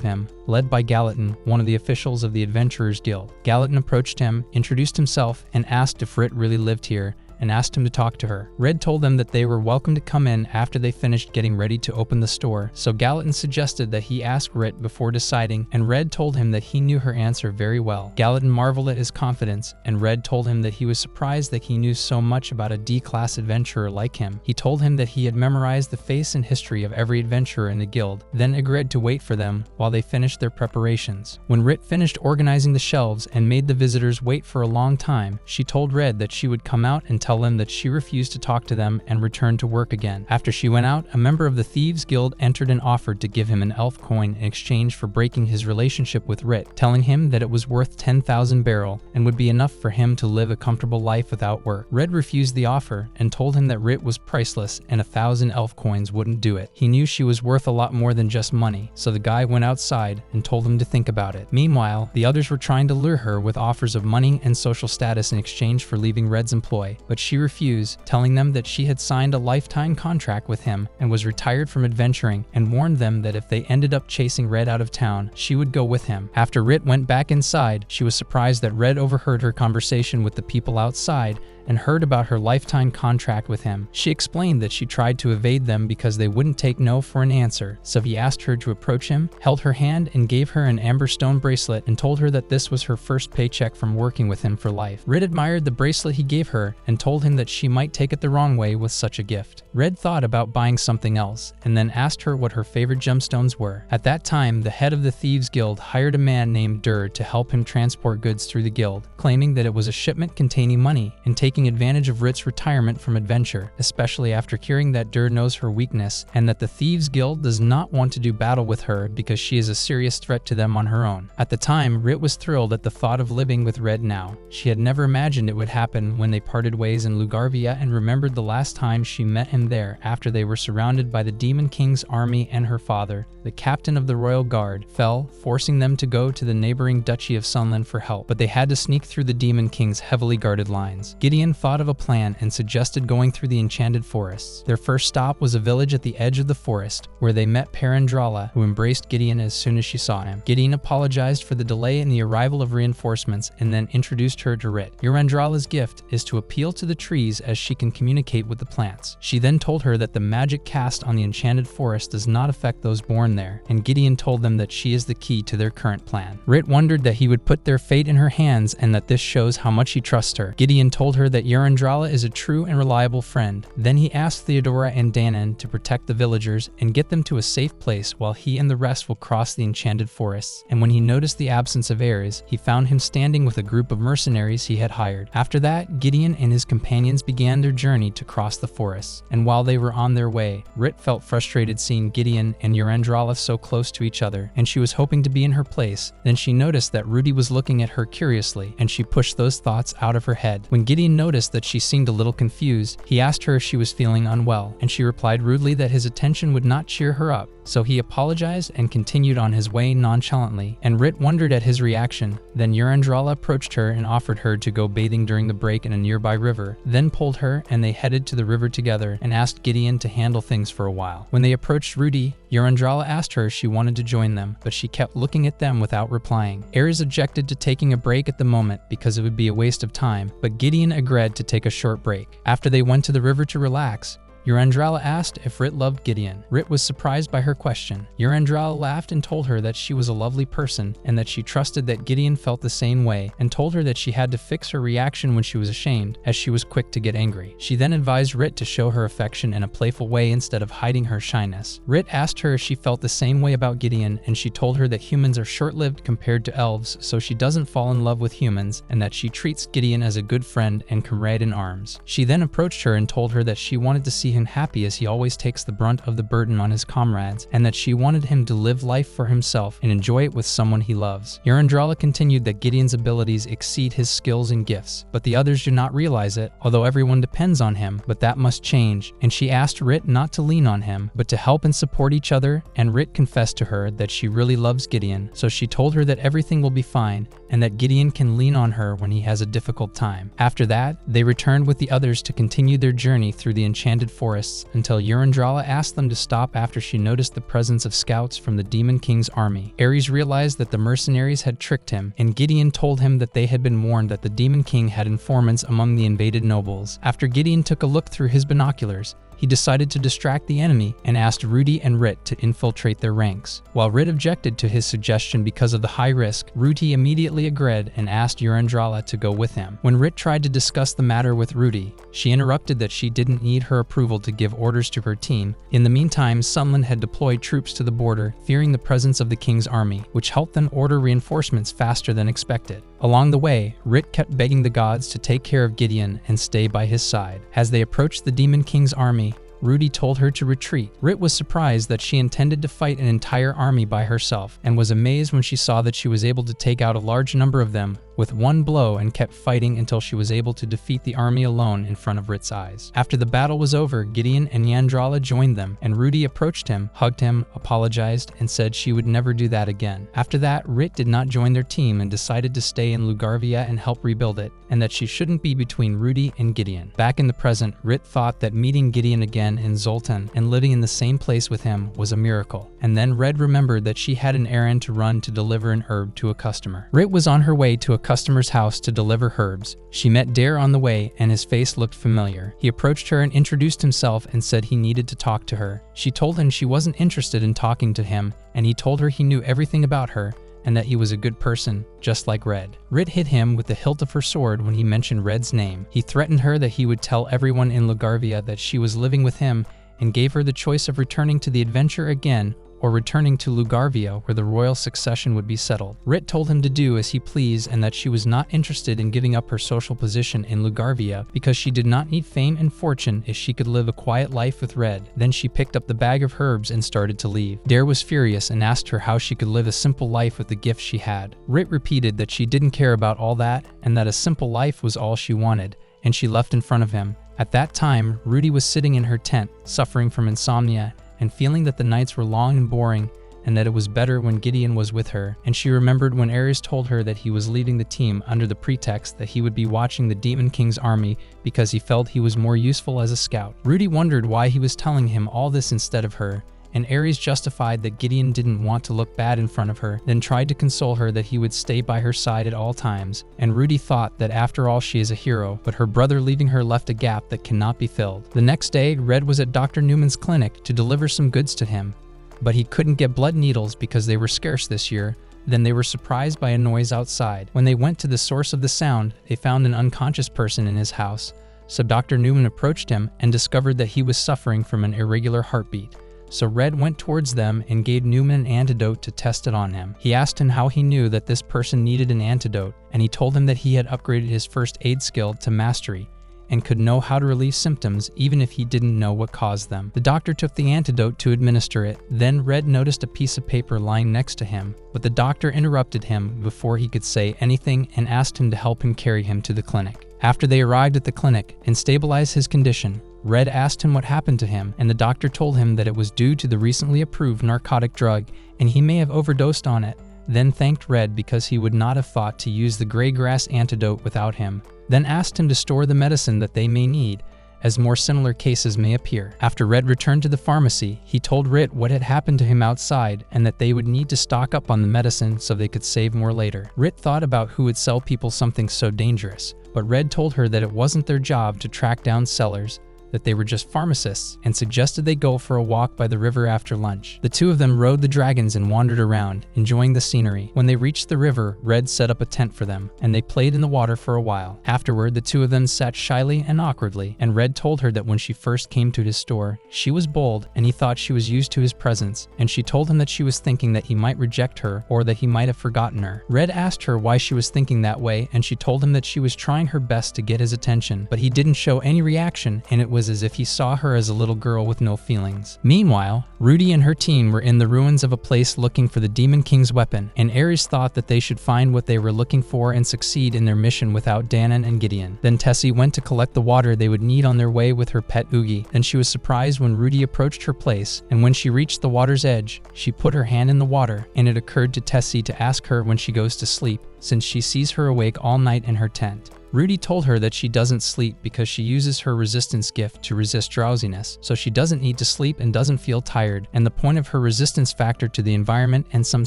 him, led by Gallatin, one of the officials of the Adventurers Guild. Gallatin approached him, introduced himself, and asked if Rit really lived here, and asked him to talk to her. Red told them that they were welcome to come in after they finished getting ready to open the store, so Gallatin suggested that he ask Rit before deciding, and Red told him that he knew her answer very well. Gallatin marveled at his confidence, and Red told him that he was surprised that he knew so much about a D-class adventurer like him. He told him that he had memorized the face and history of every adventurer in the guild, then agreed to wait for them while they finished their preparations. When Rit finished organizing the shelves and made the visitors wait for a long time, she told Red that she would come out and tell them that she refused to talk to them and returned to work again. After she went out, a member of the Thieves Guild entered and offered to give him an elf coin in exchange for breaking his relationship with Rit, telling him that it was worth 10,000 beryl and would be enough for him to live a comfortable life without work. Red refused the offer and told him that Rit was priceless and 1,000 elf coins wouldn't do it. He knew she was worth a lot more than just money, so the guy went outside and told him to think about it. Meanwhile, the others were trying to lure her with offers of money and social status in exchange for leaving Red's employ, but she refused, telling them that she had signed a lifetime contract with him and was retired from adventuring, and warned them that if they ended up chasing Red out of town, she would go with him. After Rit went back inside, she was surprised that Red overheard her conversation with the people outside and heard about her lifetime contract with him. She explained that she tried to evade them because they wouldn't take no for an answer, so he asked her to approach him, held her hand, and gave her an amber stone bracelet and told her that this was her first paycheck from working with him for life. Red admired the bracelet he gave her and told him that she might take it the wrong way with such a gift. Red thought about buying something else and then asked her what her favorite gemstones were. At that time, the head of the Thieves Guild hired a man named Dur to help him transport goods through the guild, claiming that it was a shipment containing money and taking advantage of Rit's retirement from adventure, especially after hearing that Dur knows her weakness and that the Thieves Guild does not want to do battle with her because she is a serious threat to them on her own. At the time, Rit was thrilled at the thought of living with Red now. She had never imagined it would happen when they parted ways in Lugarvia and remembered the last time she met him there after they were surrounded by the Demon King's army and her father, the captain of the royal guard, fell, forcing them to go to the neighboring duchy of Sunland for help, but they had to sneak through the Demon King's heavily guarded lines. Gideon thought of a plan and suggested going through the enchanted forests. Their first stop was a village at the edge of the forest, where they met Parandrala, who embraced Gideon as soon as she saw him. Gideon apologized for the delay in the arrival of reinforcements and then introduced her to Rit. Urandrala's gift is to appeal to the trees as she can communicate with the plants. She then told her that the magic cast on the enchanted forest does not affect those born there, and Gideon told them that she is the key to their current plan. Rit wondered that he would put their fate in her hands and that this shows how much he trusts her. Gideon told her that Urandrala is a true and reliable friend. Then he asked Theodora and Danon to protect the villagers and get them to a safe place while he and the rest will cross the enchanted forests. And when he noticed the absence of Ares, he found him standing with a group of mercenaries he had hired. After that, Gideon and his companions began their journey to cross the forests, and while they were on their way, Rit felt frustrated seeing Gideon and Urandrala so close to each other, and she was hoping to be in her place. Then she noticed that Rudy was looking at her curiously, and she pushed those thoughts out of her head. When Gideon noticed that she seemed a little confused, he asked her if she was feeling unwell, and she replied rudely that his attention would not cheer her up. So he apologized and continued on his way nonchalantly, and Rit wondered at his reaction. Then Urandrala approached her and offered her to go bathing during the break in a nearby river, then pulled her and they headed to the river together and asked Gideon to handle things for a while. When they approached Rudy, Urandrala asked her if she wanted to join them, but she kept looking at them without replying. Ares objected to taking a break at the moment because it would be a waste of time, but Gideon agreed to take a short break. After they went to the river to relax, Urandrala asked if Rit loved Gideon. Rit was surprised by her question. Urandrala laughed and told her that she was a lovely person and that she trusted that Gideon felt the same way, and told her that she had to fix her reaction when she was ashamed, as she was quick to get angry. She then advised Rit to show her affection in a playful way instead of hiding her shyness. Rit asked her if she felt the same way about Gideon, and she told her that humans are short-lived compared to elves, so she doesn't fall in love with humans, and that she treats Gideon as a good friend and comrade in arms. She then approached her and told her that she wanted to see him happy as he always takes the brunt of the burden on his comrades, and that she wanted him to live life for himself and enjoy it with someone he loves. Urandrala continued that Gideon's abilities exceed his skills and gifts, but the others do not realize it, although everyone depends on him, but that must change, and she asked Rit not to lean on him, but to help and support each other, and Rit confessed to her that she really loves Gideon, so she told her that everything will be fine, and that Gideon can lean on her when he has a difficult time. After that, they returned with the others to continue their journey through the enchanted forests until Urandrala asked them to stop after she noticed the presence of scouts from the Demon King's army. Ares realized that the mercenaries had tricked him, and Gideon told him that they had been warned that the Demon King had informants among the invaded nobles. After Gideon took a look through his binoculars, he decided to distract the enemy and asked Rudy and Rit to infiltrate their ranks. While Rit objected to his suggestion because of the high risk, Rudy immediately agreed and asked Urandrala to go with him. When Rit tried to discuss the matter with Rudy, she interrupted that she didn't need her approval to give orders to her team. In the meantime, Sunland had deployed troops to the border, fearing the presence of the king's army, which helped them order reinforcements faster than expected. Along the way, Rit kept begging the gods to take care of Gideon and stay by his side. As they approached the Demon King's army, Rudy told her to retreat. Rit was surprised that she intended to fight an entire army by herself, and was amazed when she saw that she was able to take out a large number of them with one blow, and kept fighting until she was able to defeat the army alone in front of Rit's eyes. After the battle was over, Gideon and Urandrala joined them, and Rudy approached him, hugged him, apologized, and said she would never do that again. After that, Rit did not join their team and decided to stay in Lugarvia and help rebuild it, and that she shouldn't be between Rudy and Gideon. Back in the present, Rit thought that meeting Gideon again in Zoltan and living in the same place with him was a miracle. And then Red remembered that she had an errand to run to deliver an herb to a customer. Rit was on her way to a customer's house to deliver herbs. She met Dare on the way and his face looked familiar. He approached her and introduced himself and said he needed to talk to her. She told him she wasn't interested in talking to him, and he told her he knew everything about her and that he was a good person, just like Red. Rit hit him with the hilt of her sword when he mentioned Red's name. He threatened her that he would tell everyone in Lugarvia that she was living with him and gave her the choice of returning to the adventure again or returning to Lugarvia where the royal succession would be settled. Rit told him to do as he pleased and that she was not interested in giving up her social position in Lugarvia because she did not need fame and fortune if she could live a quiet life with Red. Then she picked up the bag of herbs and started to leave. Dare was furious and asked her how she could live a simple life with the gifts she had. Rit repeated that she didn't care about all that and that a simple life was all she wanted, and she left in front of him. At that time, Rudy was sitting in her tent, suffering from insomnia and feeling that the nights were long and boring and that it was better when Gideon was with her. And she remembered when Ares told her that he was leading the team under the pretext that he would be watching the Demon King's army because he felt he was more useful as a scout. Rudy wondered why he was telling him all this instead of her, and Ares justified that Gideon didn't want to look bad in front of her, then tried to console her that he would stay by her side at all times. And Rudy thought that after all she is a hero, but her brother leaving her left a gap that cannot be filled. The next day, Red was at Dr. Newman's clinic to deliver some goods to him, but he couldn't get blood needles because they were scarce this year. Then they were surprised by a noise outside. When they went to the source of the sound, they found an unconscious person in his house. So Dr. Newman approached him and discovered that he was suffering from an irregular heartbeat. So Red went towards them and gave Newman an antidote to test it on him. He asked him how he knew that this person needed an antidote, and he told him that he had upgraded his first aid skill to mastery and could know how to relieve symptoms even if he didn't know what caused them. The doctor took the antidote to administer it. Then Red noticed a piece of paper lying next to him, but the doctor interrupted him before he could say anything and asked him to help him carry him to the clinic. After they arrived at the clinic and stabilized his condition, Red asked him what happened to him, and the doctor told him that it was due to the recently approved narcotic drug and he may have overdosed on it, then thanked Red because he would not have thought to use the gray grass antidote without him, then asked him to store the medicine that they may need, as more similar cases may appear. After Red returned to the pharmacy, he told Rit what had happened to him outside and that they would need to stock up on the medicine so they could save more later. Rit thought about who would sell people something so dangerous, but Red told her that it wasn't their job to track down sellers, that they were just pharmacists, and suggested they go for a walk by the river after lunch. The two of them rode the dragons and wandered around, enjoying the scenery. When they reached the river, Red set up a tent for them, and they played in the water for a while. Afterward, the two of them sat shyly and awkwardly, and Red told her that when she first came to his store, she was bold, and he thought she was used to his presence, and she told him that she was thinking that he might reject her or that he might have forgotten her. Red asked her why she was thinking that way, and she told him that she was trying her best to get his attention, but he didn't show any reaction, and it was as if he saw her as a little girl with no feelings. Meanwhile, Rudy and her team were in the ruins of a place looking for the Demon King's weapon, and Ares thought that they should find what they were looking for and succeed in their mission without Danon and Gideon. Then Tessie went to collect the water they would need on their way with her pet Oogie. Then she was surprised when Rudy approached her place, and when she reached the water's edge, she put her hand in the water, and it occurred to Tessie to ask her when she goes to sleep, since she sees her awake all night in her tent. Rudy told her that she doesn't sleep because she uses her resistance gift to resist drowsiness, so she doesn't need to sleep and doesn't feel tired, and the point of her resistance factor to the environment and some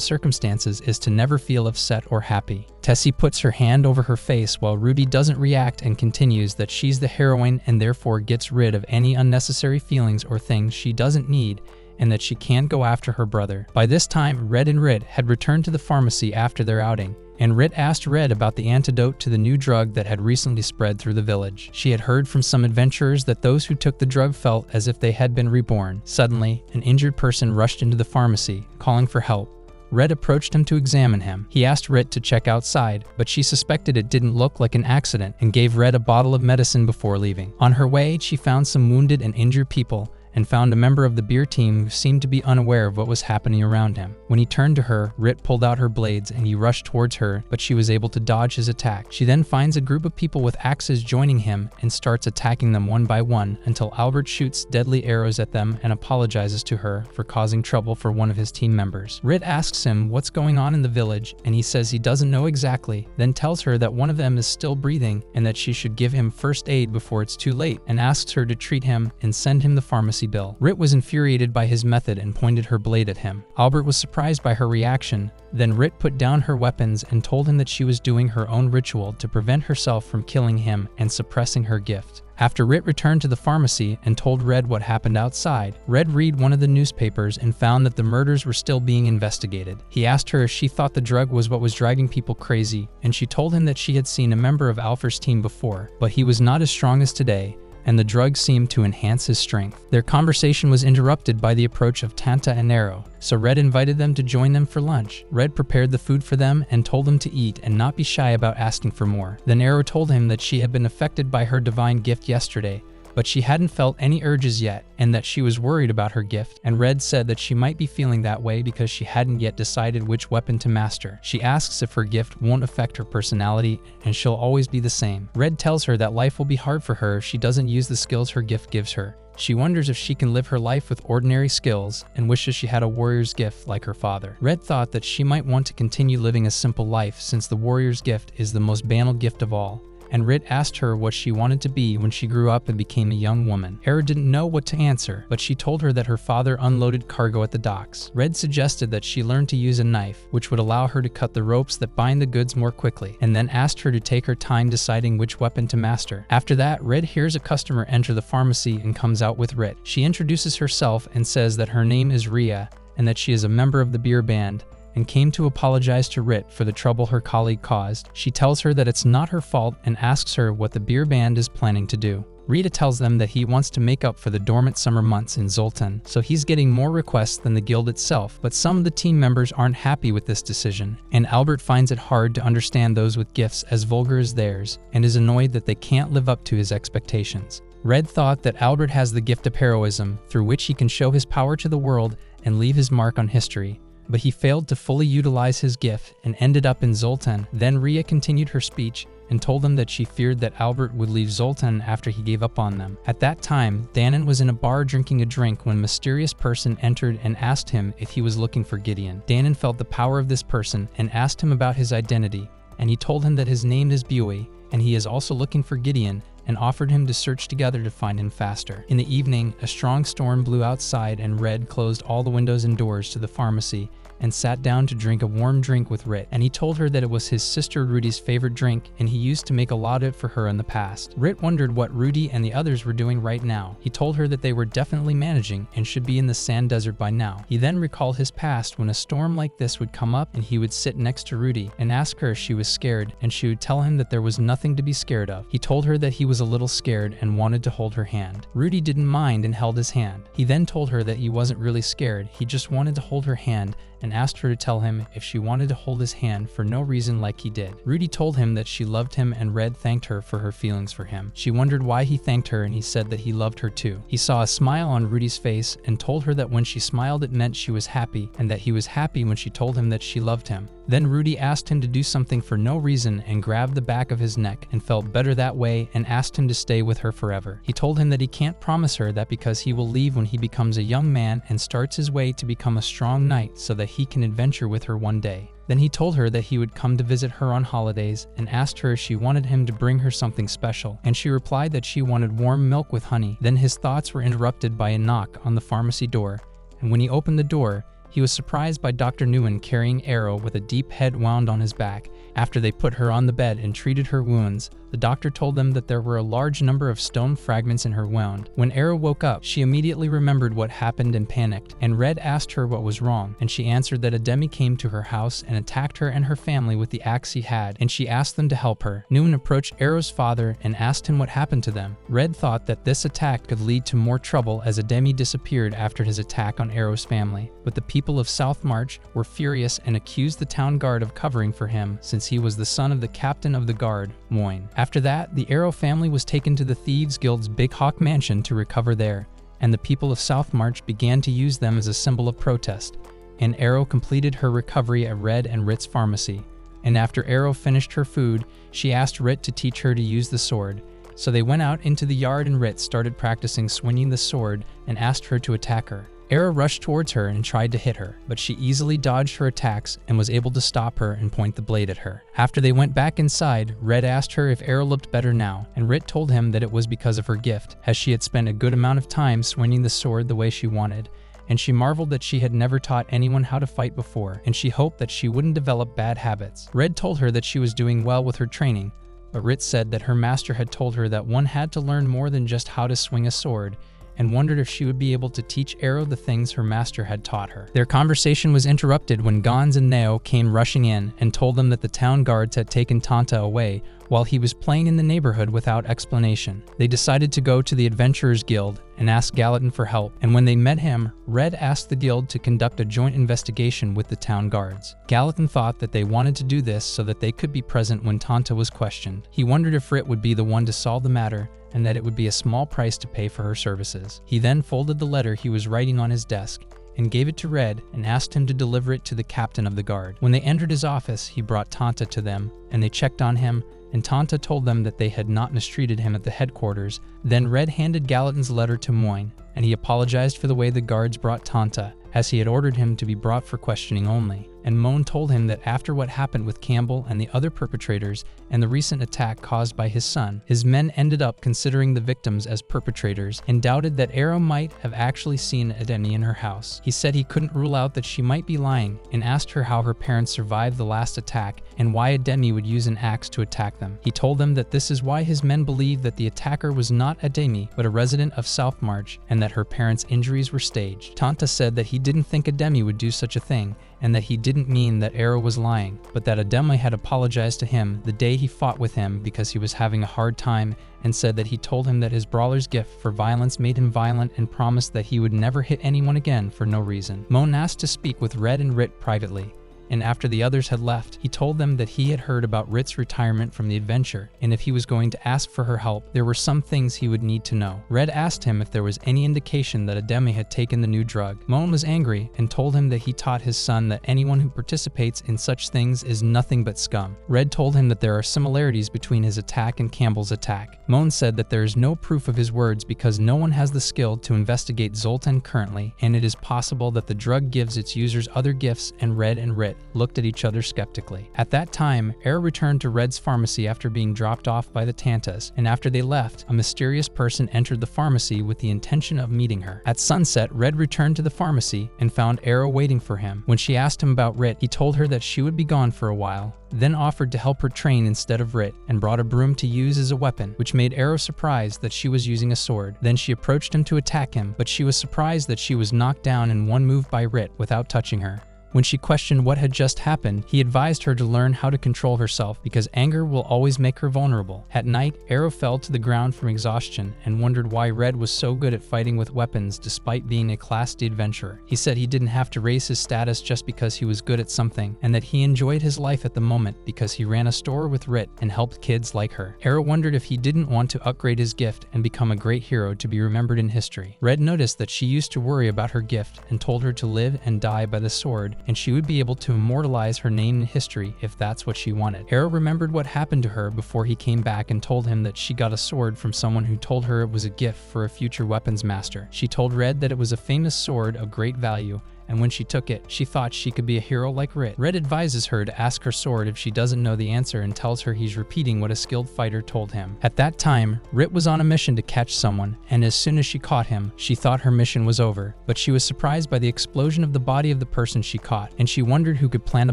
circumstances is to never feel upset or happy. Tessie puts her hand over her face while Rudy doesn't react and continues that she's the heroine and therefore gets rid of any unnecessary feelings or things she doesn't need, and that she can't go after her brother. By this time, Red and Rit had returned to the pharmacy after their outing, and Rit asked Red about the antidote to the new drug that had recently spread through the village. She had heard from some adventurers that those who took the drug felt as if they had been reborn. Suddenly, an injured person rushed into the pharmacy, calling for help. Red approached him to examine him. He asked Rit to check outside, but she suspected it didn't look like an accident and gave Red a bottle of medicine before leaving. On her way, she found some wounded and injured people, and found a member of the beer team who seemed to be unaware of what was happening around him. When he turned to her, Rit pulled out her blades and he rushed towards her, but she was able to dodge his attack. She then finds a group of people with axes joining him and starts attacking them one by one until Albert shoots deadly arrows at them and apologizes to her for causing trouble for one of his team members. Rit asks him what's going on in the village, and he says he doesn't know exactly, then tells her that one of them is still breathing and that she should give him first aid before it's too late, and asks her to treat him and send him the pharmacy pharmacy bill. Rit was infuriated by his method and pointed her blade at him. Albert was surprised by her reaction. Then Rit put down her weapons and told him that she was doing her own ritual to prevent herself from killing him and suppressing her gift. After Rit returned to the pharmacy and told Red what happened outside, Red read one of the newspapers and found that the murders were still being investigated. He asked her if she thought the drug was what was driving people crazy, and she told him that she had seen a member of Alfer's team before, but he was not as strong as today, and the drug seemed to enhance his strength. Their conversation was interrupted by the approach of Tanta and Arrow, so Red invited them to join them for lunch. Red prepared the food for them and told them to eat and not be shy about asking for more. Then Arrow told him that she had been affected by her divine gift yesterday, but she hadn't felt any urges yet, and that she was worried about her gift, and Red said that she might be feeling that way because she hadn't yet decided which weapon to master. She asks if her gift won't affect her personality, and she'll always be the same. Red tells her that life will be hard for her if she doesn't use the skills her gift gives her. She wonders if she can live her life with ordinary skills, and wishes she had a warrior's gift like her father. Red thought that she might want to continue living a simple life since the warrior's gift is the most banal gift of all, and Rit asked her what she wanted to be when she grew up and became a young woman. Arrow didn't know what to answer, but she told her that her father unloaded cargo at the docks. Red suggested that she learn to use a knife, which would allow her to cut the ropes that bind the goods more quickly, and then asked her to take her time deciding which weapon to master. After that, Red hears a customer enter the pharmacy and comes out with Rit. She introduces herself and says that her name is Ria, and that she is a member of the beer band, and came to apologize to Rit for the trouble her colleague caused. She tells her that it's not her fault and asks her what the beer band is planning to do. Rita tells them that he wants to make up for the dormant summer months in Zoltan, so he's getting more requests than the guild itself, but some of the team members aren't happy with this decision, and Albert finds it hard to understand those with gifts as vulgar as theirs, and is annoyed that they can't live up to his expectations. Red thought that Albert has the gift of heroism, through which he can show his power to the world and leave his mark on history, but he failed to fully utilize his gift and ended up in Zoltan. Then Ria continued her speech and told them that she feared that Albert would leave Zoltan after he gave up on them. At that time, Danon was in a bar drinking a drink when a mysterious person entered and asked him if he was looking for Gideon. Danon felt the power of this person and asked him about his identity, and he told him that his name is Buey, and he is also looking for Gideon, and offered him to search together to find him faster. In the evening, a strong storm blew outside and Red closed all the windows and doors to the pharmacy and sat down to drink a warm drink with Rit, and he told her that it was his sister Rudy's favorite drink and he used to make a lot of it for her in the past. Rit wondered what Rudy and the others were doing right now. He told her that they were definitely managing and should be in the sand desert by now. He then recalled his past when a storm like this would come up and he would sit next to Rudy and ask her if she was scared, and she would tell him that there was nothing to be scared of. He told her that he was a little scared and wanted to hold her hand. Rudy didn't mind and held his hand. He then told her that he wasn't really scared, he just wanted to hold her hand, and asked her to tell him if she wanted to hold his hand for no reason like he did. Rudy told him that she loved him, and Red thanked her for her feelings for him. She wondered why he thanked her, and he said that he loved her too. He saw a smile on Rudy's face and told her that when she smiled it meant she was happy, and that he was happy when she told him that she loved him. Then Rudy asked him to do something for no reason and grabbed the back of his neck and felt better that way and asked him to stay with her forever. He told him that he can't promise her that because he will leave when he becomes a young man and starts his way to become a strong knight so that he can adventure with her one day. Then he told her that he would come to visit her on holidays and asked her if she wanted him to bring her something special, and she replied that she wanted warm milk with honey. Then his thoughts were interrupted by a knock on the pharmacy door, and when he opened the door, he was surprised by Dr. Nguyen carrying Arrow with a deep head wound on his back. After they put her on the bed and treated her wounds, the doctor told them that there were a large number of stone fragments in her wound. When Arrow woke up, she immediately remembered what happened and panicked, and Red asked her what was wrong, and she answered that a demi came to her house and attacked her and her family with the axe he had, and she asked them to help her. Nguyen approached Arrow's father and asked him what happened to them. Red thought that this attack could lead to more trouble as a demi disappeared after his attack on Arrow's family, but the people of South March were furious and accused the town guard of covering for him since he was the son of the captain of the guard, Moyne. After that, the Arrow family was taken to the Thieves Guild's Big Hawk Mansion to recover there, and the people of South March began to use them as a symbol of protest. And Arrow completed her recovery at Red and Rit's pharmacy. And after Arrow finished her food, she asked Rit to teach her to use the sword. So they went out into the yard and Rit started practicing swinging the sword and asked her to attack her. Era rushed towards her and tried to hit her, but she easily dodged her attacks and was able to stop her and point the blade at her. After they went back inside, Red asked her if Era looked better now, and Rit told him that it was because of her gift, as she had spent a good amount of time swinging the sword the way she wanted, and she marveled that she had never taught anyone how to fight before, and she hoped that she wouldn't develop bad habits. Red told her that she was doing well with her training, but Rit said that her master had told her that one had to learn more than just how to swing a sword, and wondered if she would be able to teach Arrow the things her master had taught her. Their conversation was interrupted when Gons and Neo came rushing in and told them that the town guards had taken Tanta away while he was playing in the neighborhood without explanation. They decided to go to the Adventurers Guild and ask Gallatin for help, and when they met him, Red asked the guild to conduct a joint investigation with the town guards. Gallatin thought that they wanted to do this so that they could be present when Tanta was questioned. He wondered if Rit would be the one to solve the matter, and that it would be a small price to pay for her services. He then folded the letter he was writing on his desk and gave it to Red and asked him to deliver it to the captain of the guard. When they entered his office, he brought Tanta to them, and they checked on him, and Tanta told them that they had not mistreated him at the headquarters. Then Red handed Gallatin's letter to Moyne, and he apologized for the way the guards brought Tanta, as he had ordered him to be brought for questioning only. And Moan told him that after what happened with Campbell and the other perpetrators and the recent attack caused by his son, his men ended up considering the victims as perpetrators and doubted that Arrow might have actually seen Ademi in her house. He said he couldn't rule out that she might be lying and asked her how her parents survived the last attack and why Ademi would use an axe to attack them. He told them that this is why his men believed that the attacker was not Ademi but a resident of South March and that her parents' injuries were staged. Tanta said that he didn't think Ademi would do such a thing, and that he didn't mean that Arrow was lying, but that Ademi had apologized to him the day he fought with him because he was having a hard time, and said that he told him that his brawler's gift for violence made him violent and promised that he would never hit anyone again for no reason. Moan asked to speak with Red and Rit privately, and after the others had left, he told them that he had heard about Rit's retirement from the adventure, and if he was going to ask for her help, there were some things he would need to know. Red asked him if there was any indication that Ademi had taken the new drug. Moan was angry and told him that he taught his son that anyone who participates in such things is nothing but scum. Red told him that there are similarities between his attack and Campbell's attack. Moan said that there is no proof of his words because no one has the skill to investigate Zoltan currently, and it is possible that the drug gives its users other gifts, and Red and Rit looked at each other skeptically. At that time, Air returned to Red's pharmacy after being dropped off by the Tantas, and after they left, a mysterious person entered the pharmacy with the intention of meeting her. At sunset, Red returned to the pharmacy and found Arrow waiting for him. When she asked him about Rit, he told her that she would be gone for a while, then offered to help her train instead of Rit, and brought a broom to use as a weapon, which made Arrow surprised that she was using a sword. Then she approached him to attack him, but she was surprised that she was knocked down in one move by Rit without touching her. When she questioned what had just happened, he advised her to learn how to control herself because anger will always make her vulnerable. At night, Arrow fell to the ground from exhaustion and wondered why Red was so good at fighting with weapons despite being a Class D adventurer. He said he didn't have to raise his status just because he was good at something, and that he enjoyed his life at the moment because he ran a store with Rit and helped kids like her. Arrow wondered if he didn't want to upgrade his gift and become a great hero to be remembered in history. Red noticed that she used to worry about her gift and told her to live and die by the sword, and she would be able to immortalize her name in history if that's what she wanted. Arrow remembered what happened to her before he came back and told him that she got a sword from someone who told her it was a gift for a future weapons master. She told Red that it was a famous sword of great value, and when she took it, she thought she could be a hero like Rit. Red advises her to ask her sword if she doesn't know the answer and tells her he's repeating what a skilled fighter told him. At that time, Rit was on a mission to catch someone, and as soon as she caught him, she thought her mission was over, but she was surprised by the explosion of the body of the person she caught, and she wondered who could plant a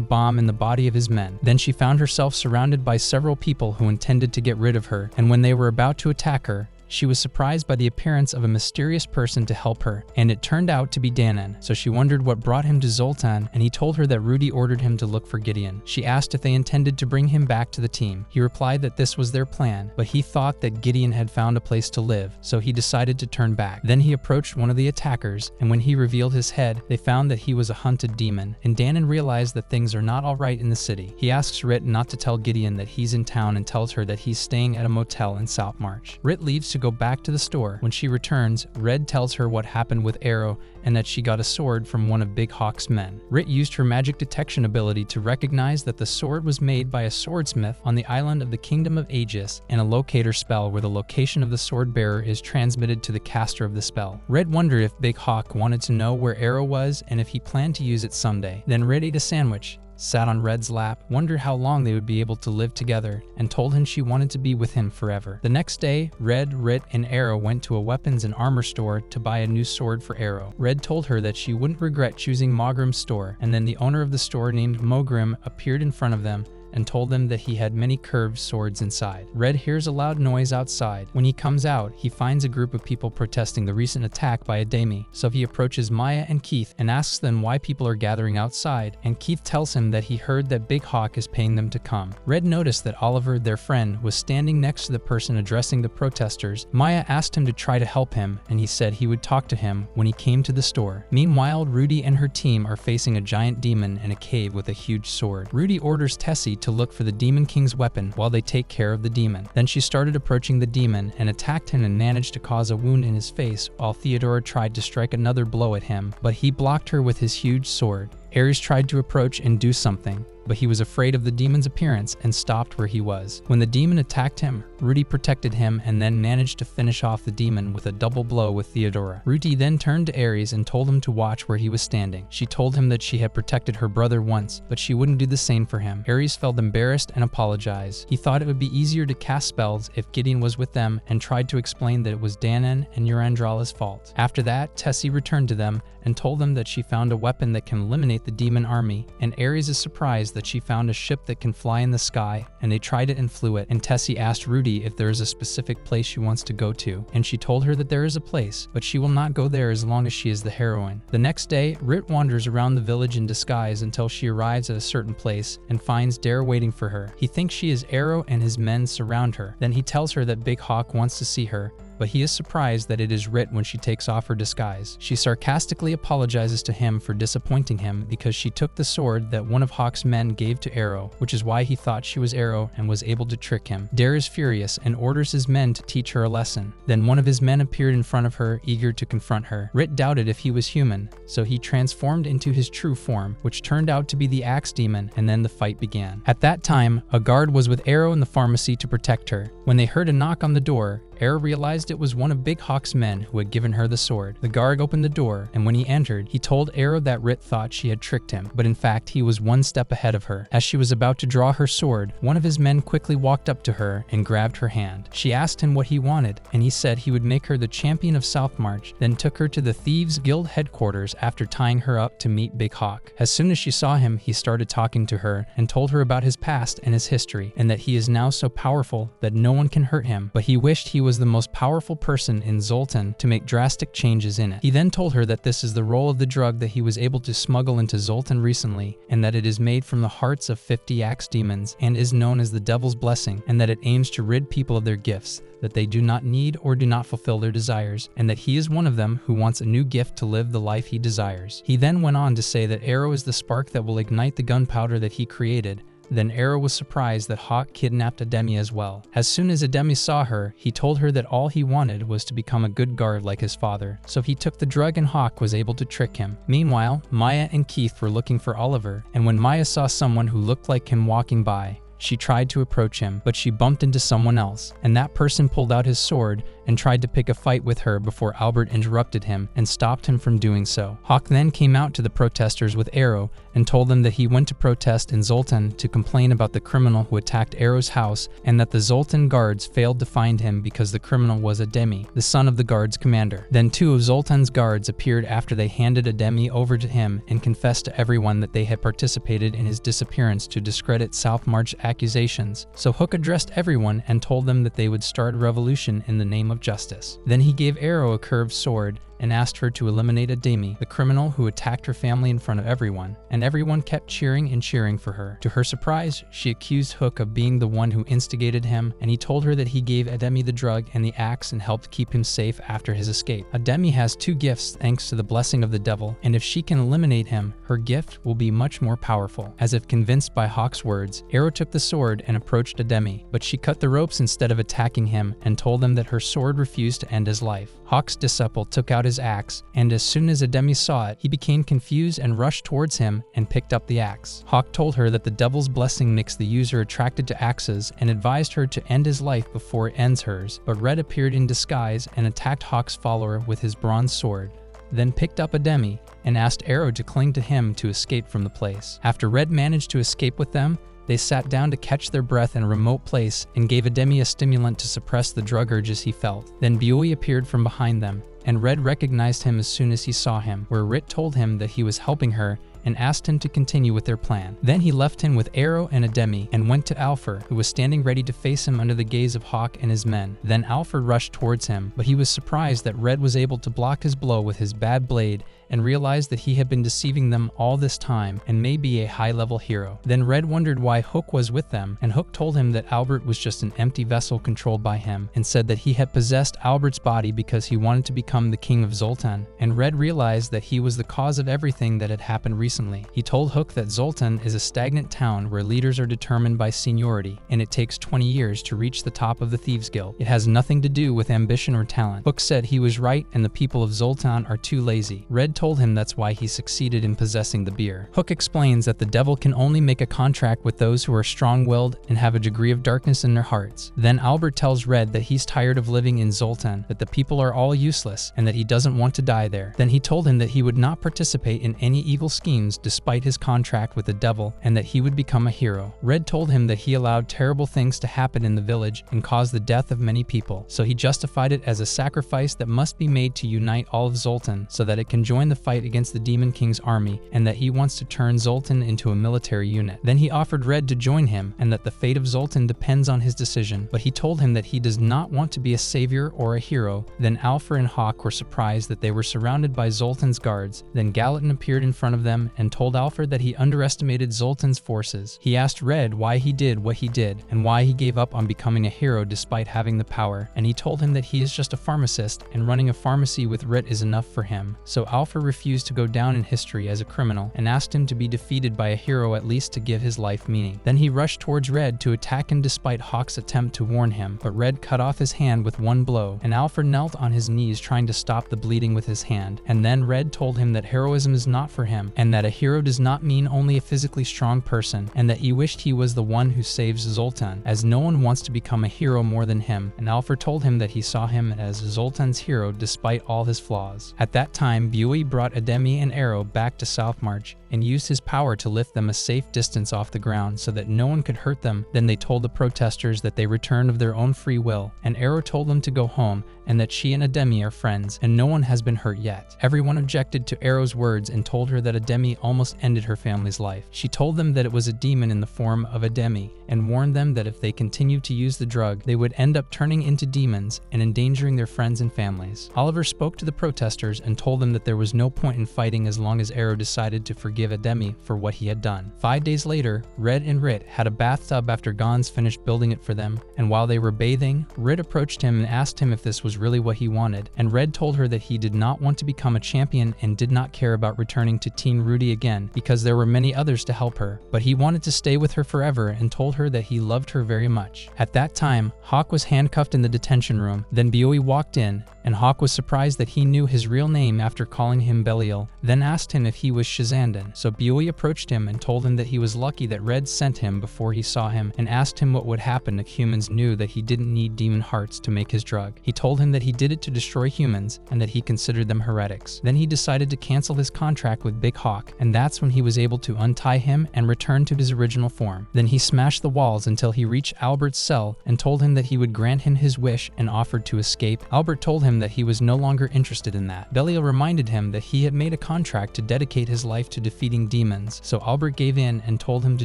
bomb in the body of his men. Then she found herself surrounded by several people who intended to get rid of her, and when they were about to attack her, she was surprised by the appearance of a mysterious person to help her, and it turned out to be Danan. So she wondered what brought him to Zoltan, and he told her that Rudy ordered him to look for Gideon. She asked if they intended to bring him back to the team. He replied that this was their plan, but he thought that Gideon had found a place to live, so he decided to turn back. Then he approached one of the attackers, and when he revealed his head, they found that he was a hunted demon, and Danan realized that things are not all right in the city. He asks Rit not to tell Gideon that he's in town and tells her that he's staying at a motel in South March. Rit leaves to go back to the store. When she returns, Red tells her what happened with Arrow and that she got a sword from one of Big Hawk's men. Rit used her magic detection ability to recognize that the sword was made by a swordsmith on the island of the Kingdom of Aegis, and a locator spell where the location of the sword bearer is transmitted to the caster of the spell. Red wondered if Big Hawk wanted to know where Arrow was and if he planned to use it someday. Then Red ate a sandwich, sat on Red's lap, wondered how long they would be able to live together, and told him she wanted to be with him forever. The next day, Red, Rit, and Arrow went to a weapons and armor store to buy a new sword for Arrow. Red told her that she wouldn't regret choosing Mogrim's store, and then the owner of the store named Mogrim appeared in front of them and told them that he had many curved swords inside. Red hears a loud noise outside. When he comes out, he finds a group of people protesting the recent attack by a Demi. So he approaches Maya and Keith and asks them why people are gathering outside, and Keith tells him that he heard that Big Hawk is paying them to come. Red noticed that Oliver, their friend, was standing next to the person addressing the protesters. Maya asked him to try to help him, and he said he would talk to him when he came to the store. Meanwhile, Rudy and her team are facing a giant demon in a cave with a huge sword. Rudy orders Tessie to look for the Demon King's weapon while they take care of the demon. Then she started approaching the demon and attacked him and managed to cause a wound in his face, while Theodora tried to strike another blow at him, but he blocked her with his huge sword. Ares tried to approach and do something, but he was afraid of the demon's appearance and stopped where he was. When the demon attacked him, Rudy protected him and then managed to finish off the demon with a double blow with Theodora. Rudy then turned to Ares and told him to watch where he was standing. She told him that she had protected her brother once, but she wouldn't do the same for him. Ares felt embarrassed and apologized. He thought it would be easier to cast spells if Gideon was with them and tried to explain that it was Danan and Urandrala's fault. After that, Tessie returned to them and told them that she found a weapon that can eliminate the demon army, and Ares is surprised that she found a ship that can fly in the sky, and they tried it and flew it, and Tessie asked Rudy if there is a specific place she wants to go to, and she told her that there is a place, but she will not go there as long as she is the heroine. The next day, Rit wanders around the village in disguise until she arrives at a certain place and finds Dare waiting for her. He thinks she is Arrow and his men surround her. Then he tells her that Big Hawk wants to see her, but he is surprised that it is Rit when she takes off her disguise. She sarcastically apologizes to him for disappointing him because she took the sword that one of Hawk's men gave to Arrow, which is why he thought she was Arrow and was able to trick him. Dare is furious and orders his men to teach her a lesson. Then one of his men appeared in front of her, eager to confront her. Rit doubted if he was human, so he transformed into his true form, which turned out to be the Axe Demon, and then the fight began. At that time, a guard was with Arrow in the pharmacy to protect her. When they heard a knock on the door, Arrow realized it was one of Big Hawk's men who had given her the sword. The guard opened the door, and when he entered, he told Arrow that Rit thought she had tricked him, but in fact he was one step ahead of her. As she was about to draw her sword, one of his men quickly walked up to her and grabbed her hand. She asked him what he wanted, and he said he would make her the champion of Southmarch, then took her to the Thieves Guild headquarters after tying her up to meet Big Hawk. As soon as she saw him, he started talking to her and told her about his past and his history, and that he is now so powerful that no one can hurt him, but he wished he was the most powerful person in Zoltan to make drastic changes in it. He then told her that this is the role of the drug that he was able to smuggle into Zoltan recently, and that it is made from the hearts of 50 axe demons and is known as the Devil's Blessing, and that it aims to rid people of their gifts that they do not need or do not fulfill their desires, and that he is one of them who wants a new gift to live the life he desires. He then went on to say that Arrow is the spark that will ignite the gunpowder that he created. Then Arrow was surprised that Hawk kidnapped Ademi as well. As soon as Ademi saw her, he told her that all he wanted was to become a good guard like his father, so he took the drug and Hawk was able to trick him. Meanwhile, Maya and Keith were looking for Oliver, and when Maya saw someone who looked like him walking by, she tried to approach him, but she bumped into someone else, and that person pulled out his sword and tried to pick a fight with her before Albert interrupted him and stopped him from doing so. Hawk then came out to the protesters with Arrow and told them that he went to protest in Zoltan to complain about the criminal who attacked Arrow's house, and that the Zoltan guards failed to find him because the criminal was Ademi, the son of the guard's commander. Then 2 of Zoltan's guards appeared after they handed Ademi over to him and confessed to everyone that they had participated in his disappearance to discredit Southmarch accusations. So Hook addressed everyone and told them that they would start a revolution in the name of justice. Then he gave Arrow a curved sword and asked her to eliminate Ademi, the criminal who attacked her family in front of everyone, and everyone kept cheering and cheering for her. To her surprise, she accused Hook of being the one who instigated him, and he told her that he gave Ademi the drug and the axe and helped keep him safe after his escape. Ademi has 2 gifts thanks to the blessing of the devil, and if she can eliminate him, her gift will be much more powerful. As if convinced by Hawk's words, Arrow took the sword and approached Ademi, but she cut the ropes instead of attacking him and told him that her sword refused to end his life. Hawk's disciple took out his axe, and as soon as Ademi saw it, he became confused and rushed towards him and picked up the axe. Hawk told her that the devil's blessing makes the user attracted to axes and advised her to end his life before it ends hers, but Red appeared in disguise and attacked Hawk's follower with his bronze sword, then picked up Ademi and asked Arrow to cling to him to escape from the place. After Red managed to escape with them, they sat down to catch their breath in a remote place and gave Ademi a stimulant to suppress the drug urges he felt. Then Buoy appeared from behind them, and Red recognized him as soon as he saw him, where Rit told him that he was helping her and asked him to continue with their plan. Then he left him with Arrow and Ademi and went to Alfred, who was standing ready to face him under the gaze of Hawk and his men. Then Alfred rushed towards him, but he was surprised that Red was able to block his blow with his bad blade and realized that he had been deceiving them all this time and may be a high-level hero. Then Red wondered why Hook was with them, and Hook told him that Albert was just an empty vessel controlled by him, and said that he had possessed Albert's body because he wanted to become the king of Zoltan. And Red realized that he was the cause of everything that had happened recently. He told Hook that Zoltan is a stagnant town where leaders are determined by seniority, and it takes 20 years to reach the top of the Thieves Guild. It has nothing to do with ambition or talent. Hook said he was right and the people of Zoltan are too lazy. Red told him that's why he succeeded in possessing the beer. Hook explains that the devil can only make a contract with those who are strong-willed and have a degree of darkness in their hearts. Then Albert tells Red that he's tired of living in Zoltan, that the people are all useless, and that he doesn't want to die there. Then he told him that he would not participate in any evil schemes despite his contract with the devil, and that he would become a hero. Red told him that he allowed terrible things to happen in the village and caused the death of many people, so he justified it as a sacrifice that must be made to unite all of Zoltan so that it can join the fight against the Demon King's army, and that he wants to turn Zoltan into a military unit. Then he offered Red to join him and that the fate of Zoltan depends on his decision, but he told him that he does not want to be a savior or a hero. Then Alfred and Hawk were surprised that they were surrounded by Zoltan's guards. Then Gallatin appeared in front of them and told Alfred that he underestimated Zoltan's forces. He asked Red why he did what he did and why he gave up on becoming a hero despite having the power, and he told him that he is just a pharmacist and running a pharmacy with Rit is enough for him. So Alfred refused to go down in history as a criminal and asked him to be defeated by a hero at least to give his life meaning. Then he rushed towards Red to attack him despite Hawk's attempt to warn him, but Red cut off his hand with one blow, and Alfred knelt on his knees trying to stop the bleeding with his hand. And then Red told him that heroism is not for him, and that a hero does not mean only a physically strong person, and that he wished he was the one who saves Zoltan, as no one wants to become a hero more than him. And Alfred told him that he saw him as Zoltan's hero despite all his flaws. At that time, Buoy brought Ademi and Arrow back to Southmarch and used his power to lift them a safe distance off the ground so that no one could hurt them. Then they told the protesters that they returned of their own free will, and Arrow told them to go home and that she and Ademi are friends and no one has been hurt yet. Everyone objected to Arrow's words and told her that Ademi almost ended her family's life. She told them that it was a demon in the form of Ademi and warned them that if they continued to use the drug, they would end up turning into demons and endangering their friends and families. Oliver spoke to the protesters and told them that there was no point in fighting as long as Arrow decided to forgive Ademi for what he had done. 5 days later, Red and Rit had a bathtub after Gons finished building it for them, and while they were bathing, Rit approached him and asked him if this was really what he wanted, and Red told her that he did not want to become a champion and did not care about returning to Teen Rudy again because there were many others to help her, but he wanted to stay with her forever and told her that he loved her very much. At that time, Hawk was handcuffed in the detention room. Then Buoy walked in, and Hawk was surprised that he knew his real name after calling him Belial, then asked him if he was Shazandan. So Buoy approached him and told him that he was lucky that Red sent him before he saw him, and asked him what would happen if humans knew that he didn't need demon hearts to make his drug. He told him that he did it to destroy humans and that he considered them heretics. Then he decided to cancel his contract with Big Hawk, and that's when he was able to untie him and return to his original form. Then he smashed the walls until he reached Albert's cell and told him that he would grant him his wish and offered to escape. Albert told him that he was no longer interested in that. Belial reminded him that he had made a contract to dedicate his life to defeating demons, so Albert gave in and told him to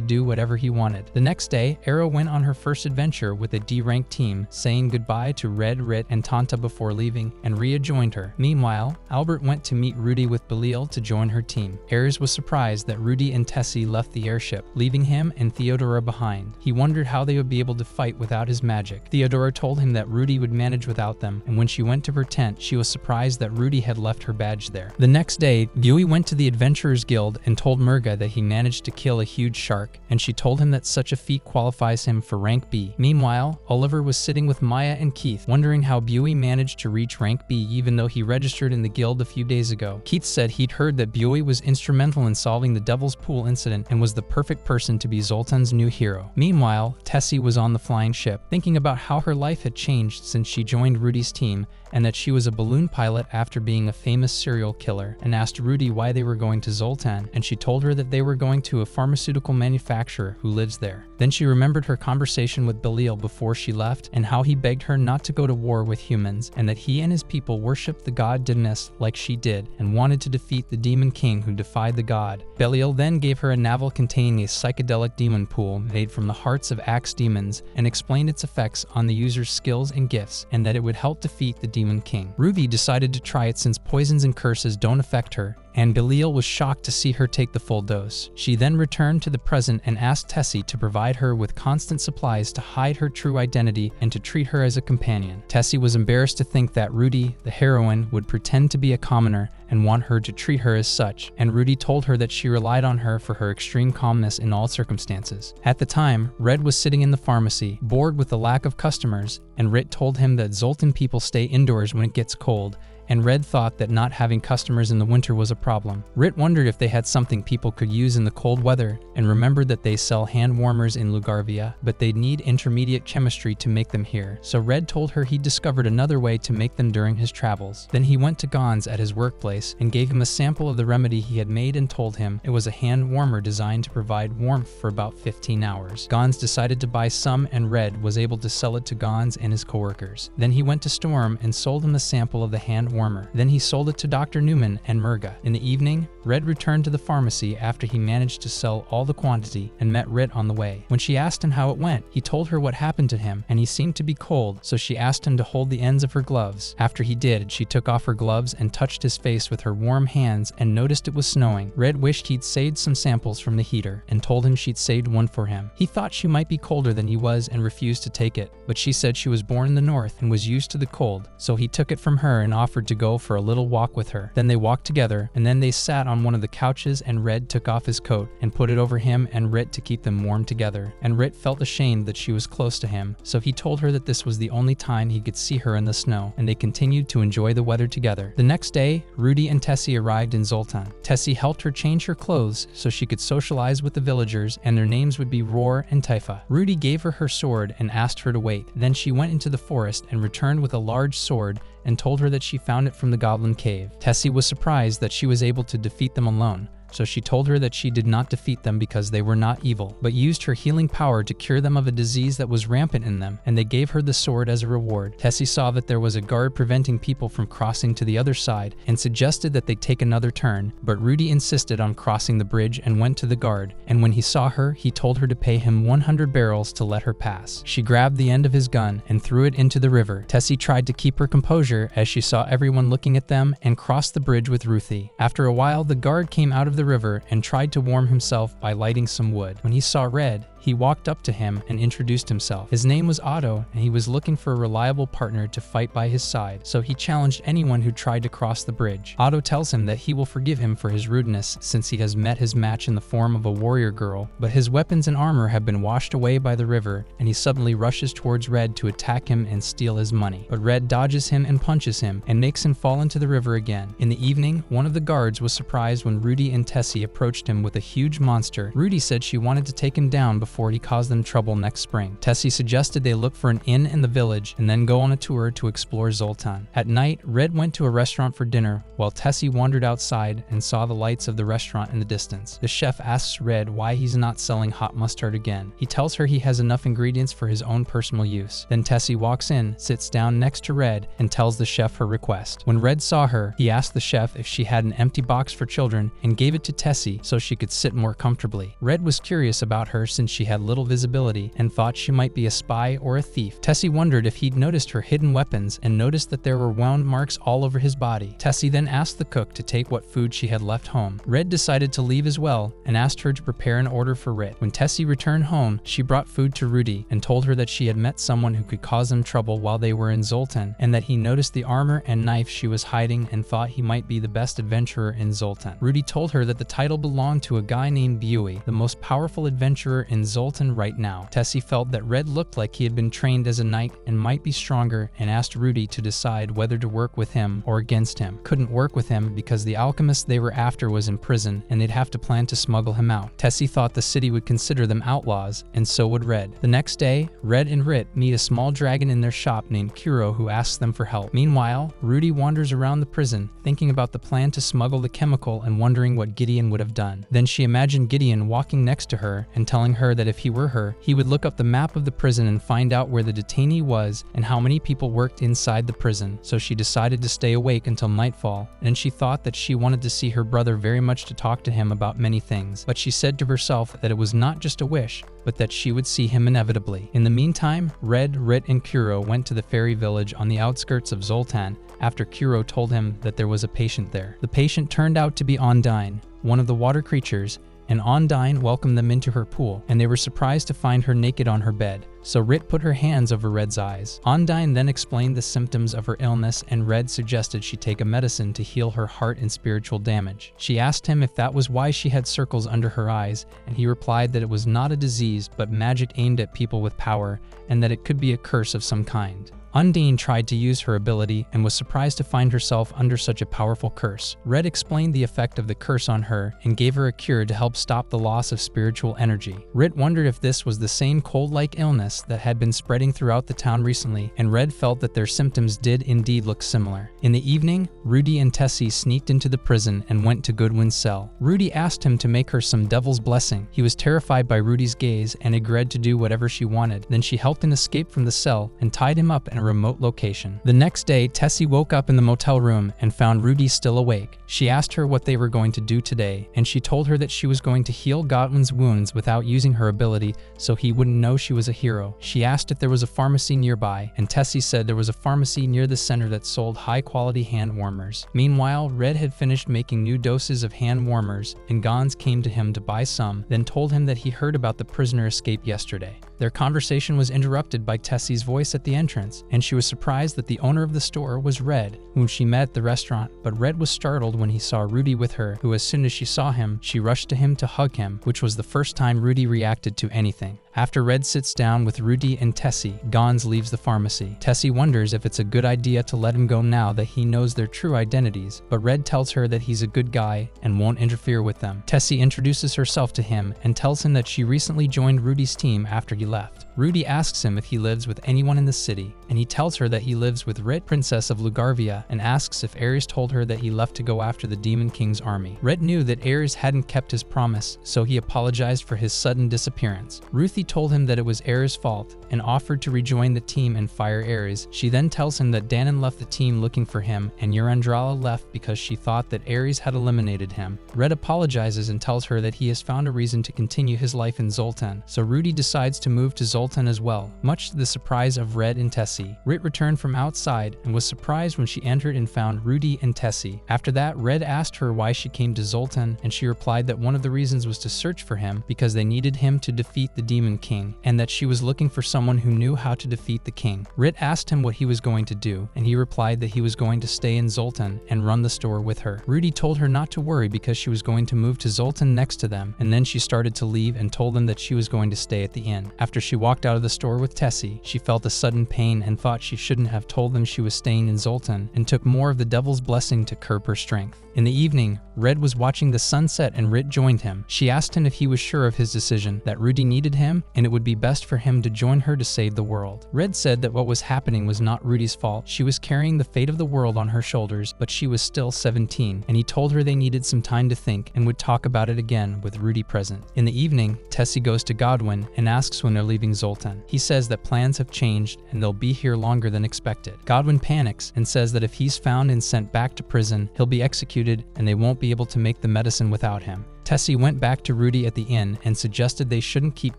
do whatever he wanted. The next day, Arrow went on her first adventure with a D-ranked team, saying goodbye to Red, Rit, and Tonto Santa before leaving, and Rhea joined her. Meanwhile, Albert went to meet Rudy with Belial to join her team. Ayres was surprised that Rudy and Tessie left the airship, leaving him and Theodora behind. He wondered how they would be able to fight without his magic. Theodora told him that Rudy would manage without them, and when she went to her tent, she was surprised that Rudy had left her badge there. The next day, Buey went to the Adventurers Guild and told Murga that he managed to kill a huge shark, and she told him that such a feat qualifies him for rank B. Meanwhile, Oliver was sitting with Maya and Keith, wondering how Buey managed to reach rank B even though he registered in the guild a few days ago. Keith said he'd heard that Buey was instrumental in solving the Devil's Pool incident and was the perfect person to be Zoltan's new hero. Meanwhile, Tessie was on the flying ship, thinking about how her life had changed since she joined Rudy's team, and that she was a balloon pilot after being a famous serial killer, and asked Rudy why they were going to Zoltan, and she told her that they were going to a pharmaceutical manufacturer who lives there. Then she remembered her conversation with Belial before she left, and how he begged her not to go to war with humans, and that he and his people worshipped the god Didymus like she did, and wanted to defeat the demon king who defied the god. Belial then gave her a navel containing a psychedelic demon pool made from the hearts of axe demons, and explained its effects on the user's skills and gifts, and that it would help defeat the demon king. Ruby decided to try it since poisons and curses don't affect her, and Belial was shocked to see her take the full dose. She then returned to the present and asked Tessie to provide her with constant supplies to hide her true identity and to treat her as a companion. Tessie was embarrassed to think that Rudy, the heroine, would pretend to be a commoner and want her to treat her as such, and Rudy told her that she relied on her for her extreme calmness in all circumstances. At the time, Red was sitting in the pharmacy, bored with the lack of customers, and Rit told him that Zoltan people stay indoors when it gets cold, and Red thought that not having customers in the winter was a problem. Rit wondered if they had something people could use in the cold weather, and remembered that they sell hand warmers in Lugarvia, but they'd need intermediate chemistry to make them here, so Red told her he'd discovered another way to make them during his travels. Then he went to Gons at his workplace and gave him a sample of the remedy he had made and told him it was a hand warmer designed to provide warmth for about 15 hours. Gons decided to buy some, and Red was able to sell it to Gons and his coworkers. Then he went to Storm and sold him a sample of the hand warmer. Then he sold it to Dr. Newman and Murga. In the evening, Red returned to the pharmacy after he managed to sell all the quantity and met Rit on the way. When she asked him how it went, he told her what happened to him, and he seemed to be cold, so she asked him to hold the ends of her gloves. After he did, she took off her gloves and touched his face with her warm hands and noticed it was snowing. Red wished he'd saved some samples from the heater and told him she'd saved one for him. He thought she might be colder than he was and refused to take it, but she said she was born in the north and was used to the cold, so he took it from her and offered to go for a little walk with her. Then they walked together, and then they sat on one of the couches, and Red took off his coat and put it over him and Rit to keep them warm together. And Rit felt ashamed that she was close to him, so he told her that this was the only time he could see her in the snow, and they continued to enjoy the weather together. The next day, Rudy and Tessie arrived in Zoltan. Tessie helped her change her clothes so she could socialize with the villagers, and their names would be Roar and Typha. Rudy gave her her sword and asked her to wait. Then she went into the forest and returned with a large sword and told her that she found it from the Goblin Cave. Tessie was surprised that she was able to defeat them alone, so she told her that she did not defeat them because they were not evil, but used her healing power to cure them of a disease that was rampant in them, and they gave her the sword as a reward. Tessie saw that there was a guard preventing people from crossing to the other side, and suggested that they take another turn, but Rudy insisted on crossing the bridge and went to the guard, and when he saw her, he told her to pay him 100 barrels to let her pass. She grabbed the end of his gun and threw it into the river. Tessie tried to keep her composure as she saw everyone looking at them and crossed the bridge with Ruthie. After a while, the guard came out of the river and tried to warm himself by lighting some wood. When he saw Red, he walked up to him and introduced himself. His name was Otto, and he was looking for a reliable partner to fight by his side, so he challenged anyone who tried to cross the bridge. Otto tells him that he will forgive him for his rudeness since he has met his match in the form of a warrior girl, but his weapons and armor have been washed away by the river, and he suddenly rushes towards Red to attack him and steal his money. But Red dodges him and punches him, and makes him fall into the river again. In the evening, one of the guards was surprised when Rudy and Tessie approached him with a huge monster. Rudy said she wanted to take him down before he caused them trouble next spring. Tessie suggested they look for an inn in the village and then go on a tour to explore Zoltan. At night, Red went to a restaurant for dinner, while Tessie wandered outside and saw the lights of the restaurant in the distance. The chef asks Red why he's not selling hot mustard again. He tells her he has enough ingredients for his own personal use. Then Tessie walks in, sits down next to Red, and tells the chef her request. When Red saw her, he asked the chef if she had an empty box for children and gave it to Tessie so she could sit more comfortably. Red was curious about her since she she had little visibility and thought she might be a spy or a thief. Tessie wondered if he'd noticed her hidden weapons and noticed that there were wound marks all over his body. Tessie then asked the cook to take what food she had left home. Red decided to leave as well and asked her to prepare an order for Rit. When Tessie returned home, she brought food to Rudy and told her that she had met someone who could cause them trouble while they were in Zoltan, and that he noticed the armor and knife she was hiding and thought he might be the best adventurer in Zoltan. Rudy told her that the title belonged to a guy named Buey, the most powerful adventurer in Zoltan right now. Tessie felt that Red looked like he had been trained as a knight and might be stronger, and asked Rudy to decide whether to work with him or against him. Couldn't work with him because the alchemist they were after was in prison and they'd have to plan to smuggle him out. Tessie thought the city would consider them outlaws, and so would Red. The next day, Red and Rit meet a small dragon in their shop named Kuro who asks them for help. Meanwhile, Rudy wanders around the prison, thinking about the plan to smuggle the chemical and wondering what Gideon would have done. Then she imagined Gideon walking next to her and telling her that if he were her, he would look up the map of the prison and find out where the detainee was and how many people worked inside the prison. So she decided to stay awake until nightfall, and she thought that she wanted to see her brother very much to talk to him about many things. But she said to herself that it was not just a wish, but that she would see him inevitably. In the meantime, Red, Rit, and Kuro went to the fairy village on the outskirts of Zoltan after Kuro told him that there was a patient there. The patient turned out to be Ondine, one of the water creatures, and Ondine welcomed them into her pool, and they were surprised to find her naked on her bed. So Rit put her hands over Red's eyes. Ondine then explained the symptoms of her illness, and Red suggested she take a medicine to heal her heart and spiritual damage. She asked him if that was why she had circles under her eyes, and he replied that it was not a disease but magic aimed at people with power, and that it could be a curse of some kind. Undine tried to use her ability and was surprised to find herself under such a powerful curse. Red explained the effect of the curse on her and gave her a cure to help stop the loss of spiritual energy. Rit wondered if this was the same cold-like illness that had been spreading throughout the town recently, and Red felt that their symptoms did indeed look similar. In the evening, Rudy and Tessie sneaked into the prison and went to Goodwin's cell. Rudy asked him to make her some devil's blessing. He was terrified by Rudy's gaze and agreed to do whatever she wanted. Then she helped him escape from the cell and tied him up in a remote location. The next day, Tessie woke up in the motel room and found Rudy still awake. She asked her what they were going to do today, and she told her that she was going to heal Godwin's wounds without using her ability so he wouldn't know she was a hero. She asked if there was a pharmacy nearby, and Tessie said there was a pharmacy near the center that sold high-quality hand warmers. Meanwhile, Red had finished making new doses of hand warmers, and Gons came to him to buy some, then told him that he heard about the prisoner escape yesterday. Their conversation was interrupted by Tessie's voice at the entrance, and she was surprised that the owner of the store was Red, whom she met at the restaurant. But Red was startled when he saw Rudy with her, who as soon as she saw him, she rushed to him to hug him, which was the first time Rudy reacted to anything. After Red sits down with Rudy and Tessie, Gons leaves the pharmacy. Tessie wonders if it's a good idea to let him go now that he knows their true identities, but Red tells her that he's a good guy and won't interfere with them. Tessie introduces herself to him and tells him that she recently joined Rudy's team after he left. Rudy asks him if he lives with anyone in the city, and he tells her that he lives with Rit, Princess of Lugarvia, and asks if Ares told her that he left to go after the Demon King's army. Rit knew that Ares hadn't kept his promise, so he apologized for his sudden disappearance. Ruthie told him that it was Ares' fault and offered to rejoin the team and fire Ares. She then tells him that Danon left the team looking for him, and Urandrala left because she thought that Ares had eliminated him. Red apologizes and tells her that he has found a reason to continue his life in Zoltan, so Rudy decides to move to Zoltan as well, much to the surprise of Red and Tessie. Rit returned from outside and was surprised when she entered and found Rudy and Tessie. After that, Red asked her why she came to Zoltan, and she replied that one of the reasons was to search for him because they needed him to defeat the Demon King, and that she was looking for someone who knew how to defeat the king. Rit asked him what he was going to do, and he replied that he was going to stay in Zoltan and run the store with her. Rudy told her not to worry because she was going to move to Zoltan next to them, and then she started to leave and told them that she was going to stay at the inn. After she walked out of the store with Tessie, she felt a sudden pain and thought she shouldn't have told them she was staying in Zoltan, and took more of the devil's blessing to curb her strength. In the evening, Red was watching the sunset and Rit joined him. She asked him if he was sure of his decision, that Rudy needed him, and it would be best for him to join her to save the world. Red said that what was happening was not Rudy's fault. She was carrying the fate of the world on her shoulders, but she was still 17, and he told her they needed some time to think and would talk about it again with Rudy present. In the evening, Tessie goes to Godwin and asks when they're leaving Zoltan. He says that plans have changed and they'll be here longer than expected. Godwin panics and says that if he's found and sent back to prison, he'll be executed and they won't be able to make the medicine without him. Tessie went back to Rudy at the inn and suggested they shouldn't keep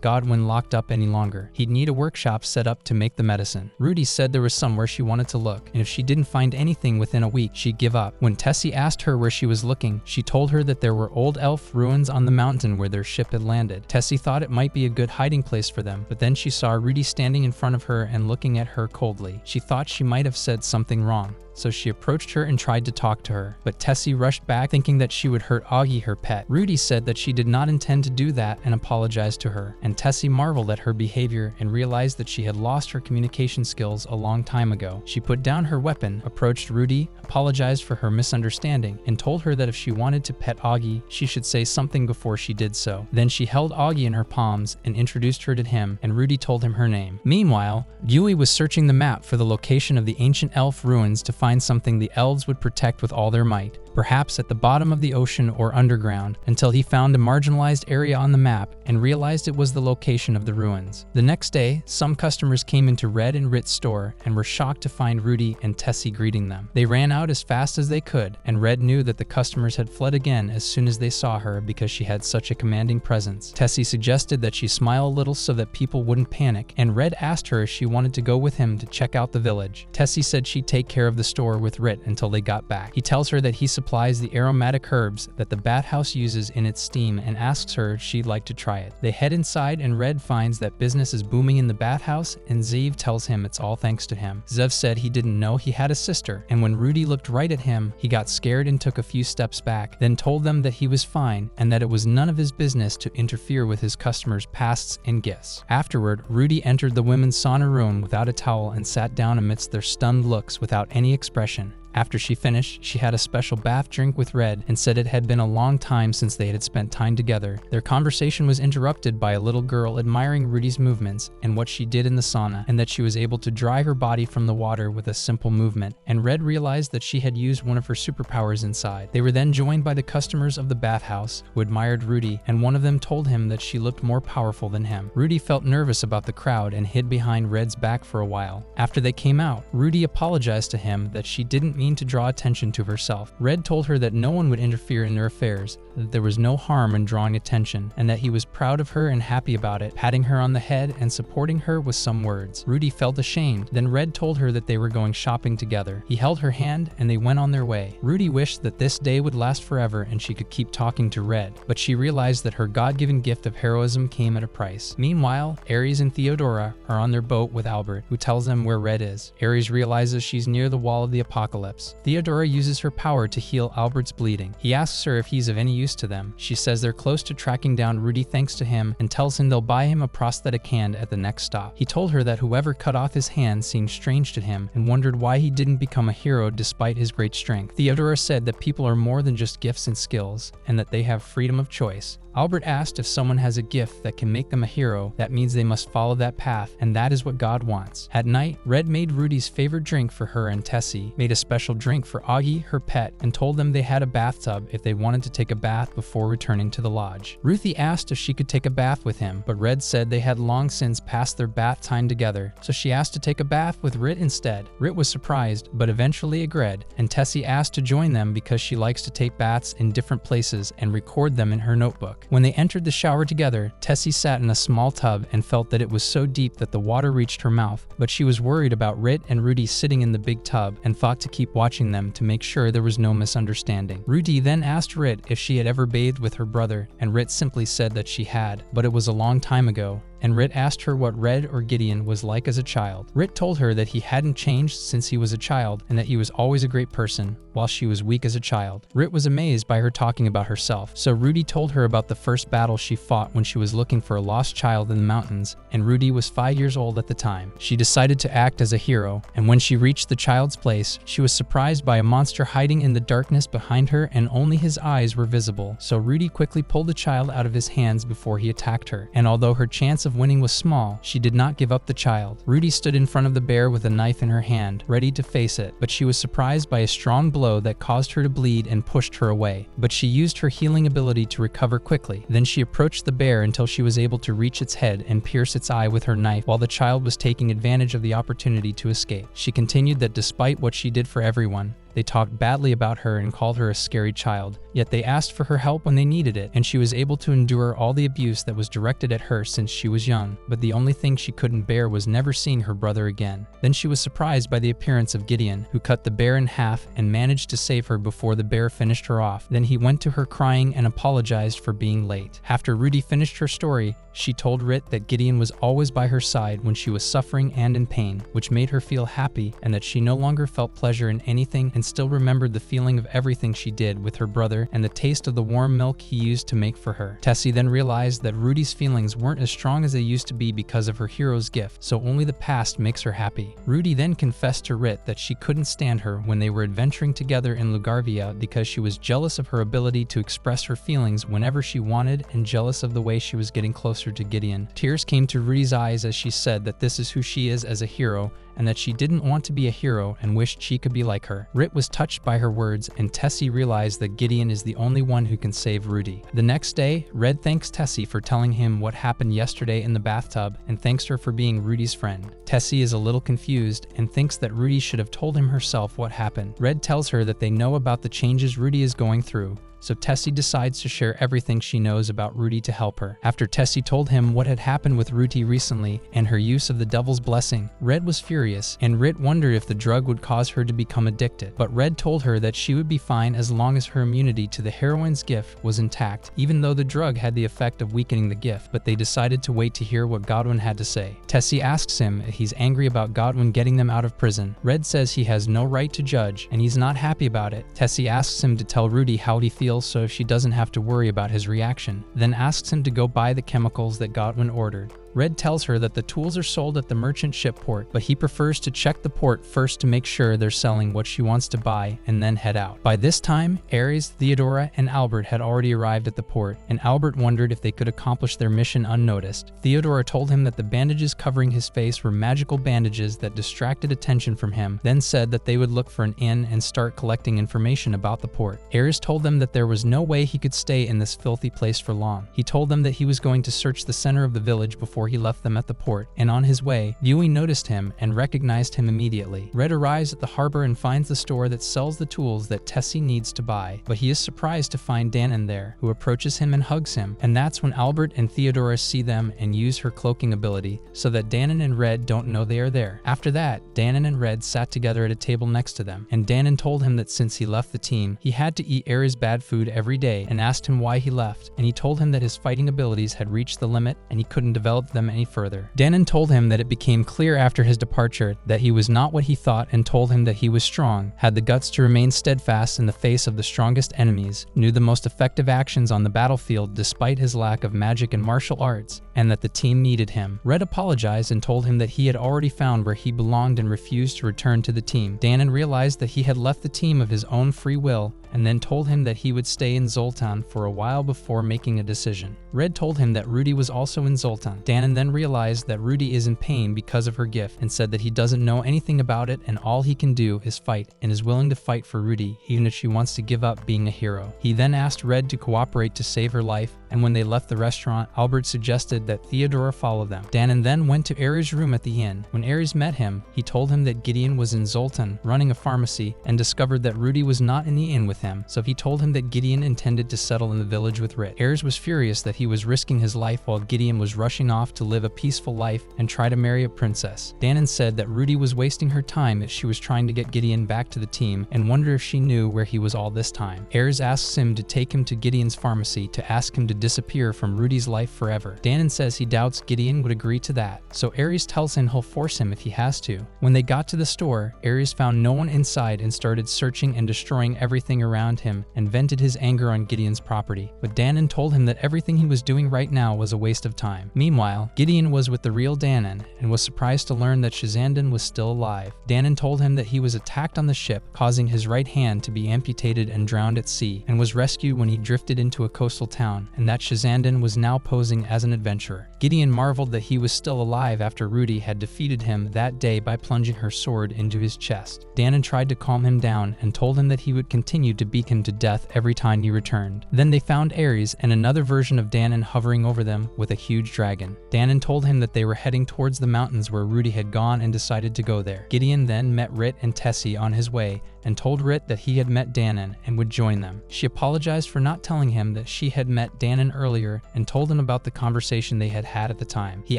Godwin locked up any longer. He'd need a workshop set up to make the medicine. Rudy said there was somewhere she wanted to look, and if she didn't find anything within a week, she'd give up. When Tessie asked her where she was looking, she told her that there were old elf ruins on the mountain where their ship had landed. Tessie thought it might be a good hiding place for them, but then she saw Rudy standing in front of her and looking at her coldly. She thought she might have said something wrong, so she approached her and tried to talk to her, but Tessie rushed back thinking that she would hurt Augie, her pet. Rudy said that she did not intend to do that and apologized to her, and Tessie marveled at her behavior and realized that she had lost her communication skills a long time ago. She put down her weapon, approached Rudy, apologized for her misunderstanding, and told her that if she wanted to pet Augie, she should say something before she did so. Then she held Augie in her palms and introduced her to him, and Rudy told him her name. Meanwhile, Dewey was searching the map for the location of the ancient elf ruins to find something the elves would protect with all their might, perhaps at the bottom of the ocean or underground, until he found a marginalized area on the map and realized it was the location of the ruins. The next day, some customers came into Red and Rit's store and were shocked to find Rudy and Tessie greeting them. They ran out as fast as they could, and Red knew that the customers had fled again as soon as they saw her because she had such a commanding presence. Tessie suggested that she smile a little so that people wouldn't panic, and Red asked her if she wanted to go with him to check out the village. Tessie said she'd take care of the store with Rit until they got back. He tells her that he supplies the aromatic herbs that the bathhouse uses in its steam and asks her if she'd like to try it. They head inside and Red finds that business is booming in the bathhouse, and Zev tells him it's all thanks to him. Zev said he didn't know he had a sister, and when Rudy looked right at him, he got scared and took a few steps back, then told them that he was fine and that it was none of his business to interfere with his customers' pasts and gifts. Afterward, Rudy entered the women's sauna room without a towel and sat down amidst their stunned looks without any expression. After she finished, she had a special bath drink with Red and said it had been a long time since they had spent time together. Their conversation was interrupted by a little girl admiring Rudy's movements and what she did in the sauna, and that she was able to dry her body from the water with a simple movement, and Red realized that she had used one of her superpowers inside. They were then joined by the customers of the bathhouse, who admired Rudy, and one of them told him that she looked more powerful than him. Rudy felt nervous about the crowd and hid behind Red's back for a while. After they came out, Rudy apologized to him that she didn't mean to draw attention to herself. Red told her that no one would interfere in their affairs, that there was no harm in drawing attention, and that he was proud of her and happy about it, patting her on the head and supporting her with some words. Rudy felt ashamed. Then Red told her that they were going shopping together. He held her hand and they went on their way. Rudy wished that this day would last forever and she could keep talking to Red, but she realized that her God-given gift of heroism came at a price. Meanwhile, Ares and Theodora are on their boat with Albert, who tells them where Red is. Ares realizes she's near the wall of the apocalypse. Theodora uses her power to heal Albert's bleeding. He asks her if he's of any use to them. She says they're close to tracking down Rudy thanks to him, and tells him they'll buy him a prosthetic hand at the next stop. He told her that whoever cut off his hand seemed strange to him and wondered why he didn't become a hero despite his great strength. Theodora said that people are more than just gifts and skills, and that they have freedom of choice. Albert asked if someone has a gift that can make them a hero, that means they must follow that path, and that is what God wants. At night, Red made Rudy's favorite drink for her and Tessie, made a special drink for Augie, her pet, and told them they had a bathtub if they wanted to take a bath before returning to the lodge. Ruthie asked if she could take a bath with him, but Red said they had long since passed their bath time together, so she asked to take a bath with Rit instead. Rit was surprised, but eventually agreed, and Tessie asked to join them because she likes to take baths in different places and record them in her notebook. When they entered the shower together, Tessie sat in a small tub and felt that it was so deep that the water reached her mouth, but she was worried about Rit and Rudy sitting in the big tub and thought to keep watching them to make sure there was no misunderstanding. Rudy then asked Rit if she had ever bathed with her brother, and Rit simply said that she had, but it was a long time ago. And Rit asked her what Red or Gideon was like as a child. Rit told her that he hadn't changed since he was a child and that he was always a great person, while she was weak as a child. Rit was amazed by her talking about herself, so Rudy told her about the first battle she fought when she was looking for a lost child in the mountains, and Rudy was 5 years old at the time. She decided to act as a hero, and when she reached the child's place, she was surprised by a monster hiding in the darkness behind her, and only his eyes were visible, so Rudy quickly pulled the child out of his hands before he attacked her, and although her chance of winning was small, she did not give up the child. Rudy stood in front of the bear with a knife in her hand, ready to face it, but she was surprised by a strong blow that caused her to bleed and pushed her away. But she used her healing ability to recover quickly. Then she approached the bear until she was able to reach its head and pierce its eye with her knife while the child was taking advantage of the opportunity to escape. She continued that despite what she did for everyone, They talked badly about her and called her a scary child, yet they asked for her help when they needed it, and she was able to endure all the abuse that was directed at her since she was young. But the only thing she couldn't bear was never seeing her brother again. Then she was surprised by the appearance of Gideon, who cut the bear in half and managed to save her before the bear finished her off. Then he went to her crying and apologized for being late. After Rudy finished her story, she told Rit that Gideon was always by her side when she was suffering and in pain, which made her feel happy, and that she no longer felt pleasure in anything and still remembered the feeling of everything she did with her brother and the taste of the warm milk he used to make for her. Tessie then realized that Rudy's feelings weren't as strong as they used to be because of her hero's gift, so only the past makes her happy. Rudy then confessed to Rit that she couldn't stand her when they were adventuring together in Lugarvia because she was jealous of her ability to express her feelings whenever she wanted and jealous of the way she was getting closer to Gideon. Tears came to Rudy's eyes as she said that this is who she is as a hero, and that she didn't want to be a hero and wished she could be like her. Rit was touched by her words, and Tessie realized that Gideon is the only one who can save Rudy. The next day, Red thanks Tessie for telling him what happened yesterday in the bathtub and thanks her for being Rudy's friend. Tessie is a little confused and thinks that Rudy should have told him herself what happened. Red tells her that they know about the changes Rudy is going through, so Tessie decides to share everything she knows about Rudy to help her. After Tessie told him what had happened with Rudy recently and her use of the devil's blessing, Red was furious, and Rit wondered if the drug would cause her to become addicted. But Red told her that she would be fine as long as her immunity to the heroine's gift was intact, even though the drug had the effect of weakening the gift. But they decided to wait to hear what Godwin had to say. Tessie asks him if he's angry about Godwin getting them out of prison. Red says he has no right to judge, and he's not happy about it. Tessie asks him to tell Rudy how he feels so she doesn't have to worry about his reaction, then asks him to go buy the chemicals that Godwin ordered. Red tells her that the tools are sold at the merchant ship port, but he prefers to check the port first to make sure they're selling what she wants to buy and then head out. By this time, Ares, Theodora, and Albert had already arrived at the port, and Albert wondered if they could accomplish their mission unnoticed. Theodora told him that the bandages covering his face were magical bandages that distracted attention from him, then said that they would look for an inn and start collecting information about the port. Ares told them that there was no way he could stay in this filthy place for long. He told them that he was going to search the center of the village before he left them at the port, and on his way, Yui noticed him and recognized him immediately. Red arrives at the harbor and finds the store that sells the tools that Tessie needs to buy, but he is surprised to find Danon there, who approaches him and hugs him, and that's when Albert and Theodora see them and use her cloaking ability so that Danon and Red don't know they are there. After that, Danon and Red sat together at a table next to them, and Danon told him that since he left the team, he had to eat Ares' bad food every day and asked him why he left, and he told him that his fighting abilities had reached the limit and he couldn't develop them any further. Danon told him that it became clear after his departure that he was not what he thought and told him that he was strong, had the guts to remain steadfast in the face of the strongest enemies, knew the most effective actions on the battlefield despite his lack of magic and martial arts, and that the team needed him. Red apologized and told him that he had already found where he belonged and refused to return to the team. Danon realized that he had left the team of his own free will and then told him that he would stay in Zoltan for a while before making a decision. Red told him that Rudy was also in Zoltan. Danon then realized that Rudy is in pain because of her gift and said that he doesn't know anything about it and all he can do is fight and is willing to fight for Rudy even if she wants to give up being a hero. He then asked Red to cooperate to save her life, and when they left the restaurant, Albert suggested that Theodora follow them. Danon then went to Ares' room at the inn. When Ares met him, he told him that Gideon was in Zoltan running a pharmacy and discovered that Rudy was not in the inn with him, so he told him that Gideon intended to settle in the village with Rit. Ares was furious that he was risking his life while Gideon was rushing off to live a peaceful life and try to marry a princess. Danon said that Rudy was wasting her time if she was trying to get Gideon back to the team and wondered if she knew where he was all this time. Ares asks him to take him to Gideon's pharmacy to ask him to disappear from Rudy's life forever. Danon says he doubts Gideon would agree to that, so Ares tells him he'll force him if he has to. When they got to the store, Ares found no one inside and started searching and destroying everything around him and vented his anger on Gideon's property. But Danon told him that everything he was doing right now was a waste of time. Meanwhile, Gideon was with the real Danon and was surprised to learn that Shazandan was still alive. Danon told him that he was attacked on the ship, causing his right hand to be amputated and drowned at sea, and was rescued when he drifted into a coastal town, and that Shazandan was now posing as an adventurer. Gideon marveled that he was still alive after Rudy had defeated him that day by plunging her sword into his chest. Danon tried to calm him down and told him that he would continue to beat him to death every time he returned. Then they found Ares and another version of Danon hovering over them with a huge dragon. Danon told him that they were heading towards the mountains where Rudy had gone and decided to go there. Gideon then met Rit and Tessie on his way and told Rit that he had met Danon and would join them. She apologized for not telling him that she had met Danon earlier and told him about the conversation they had had at the time. He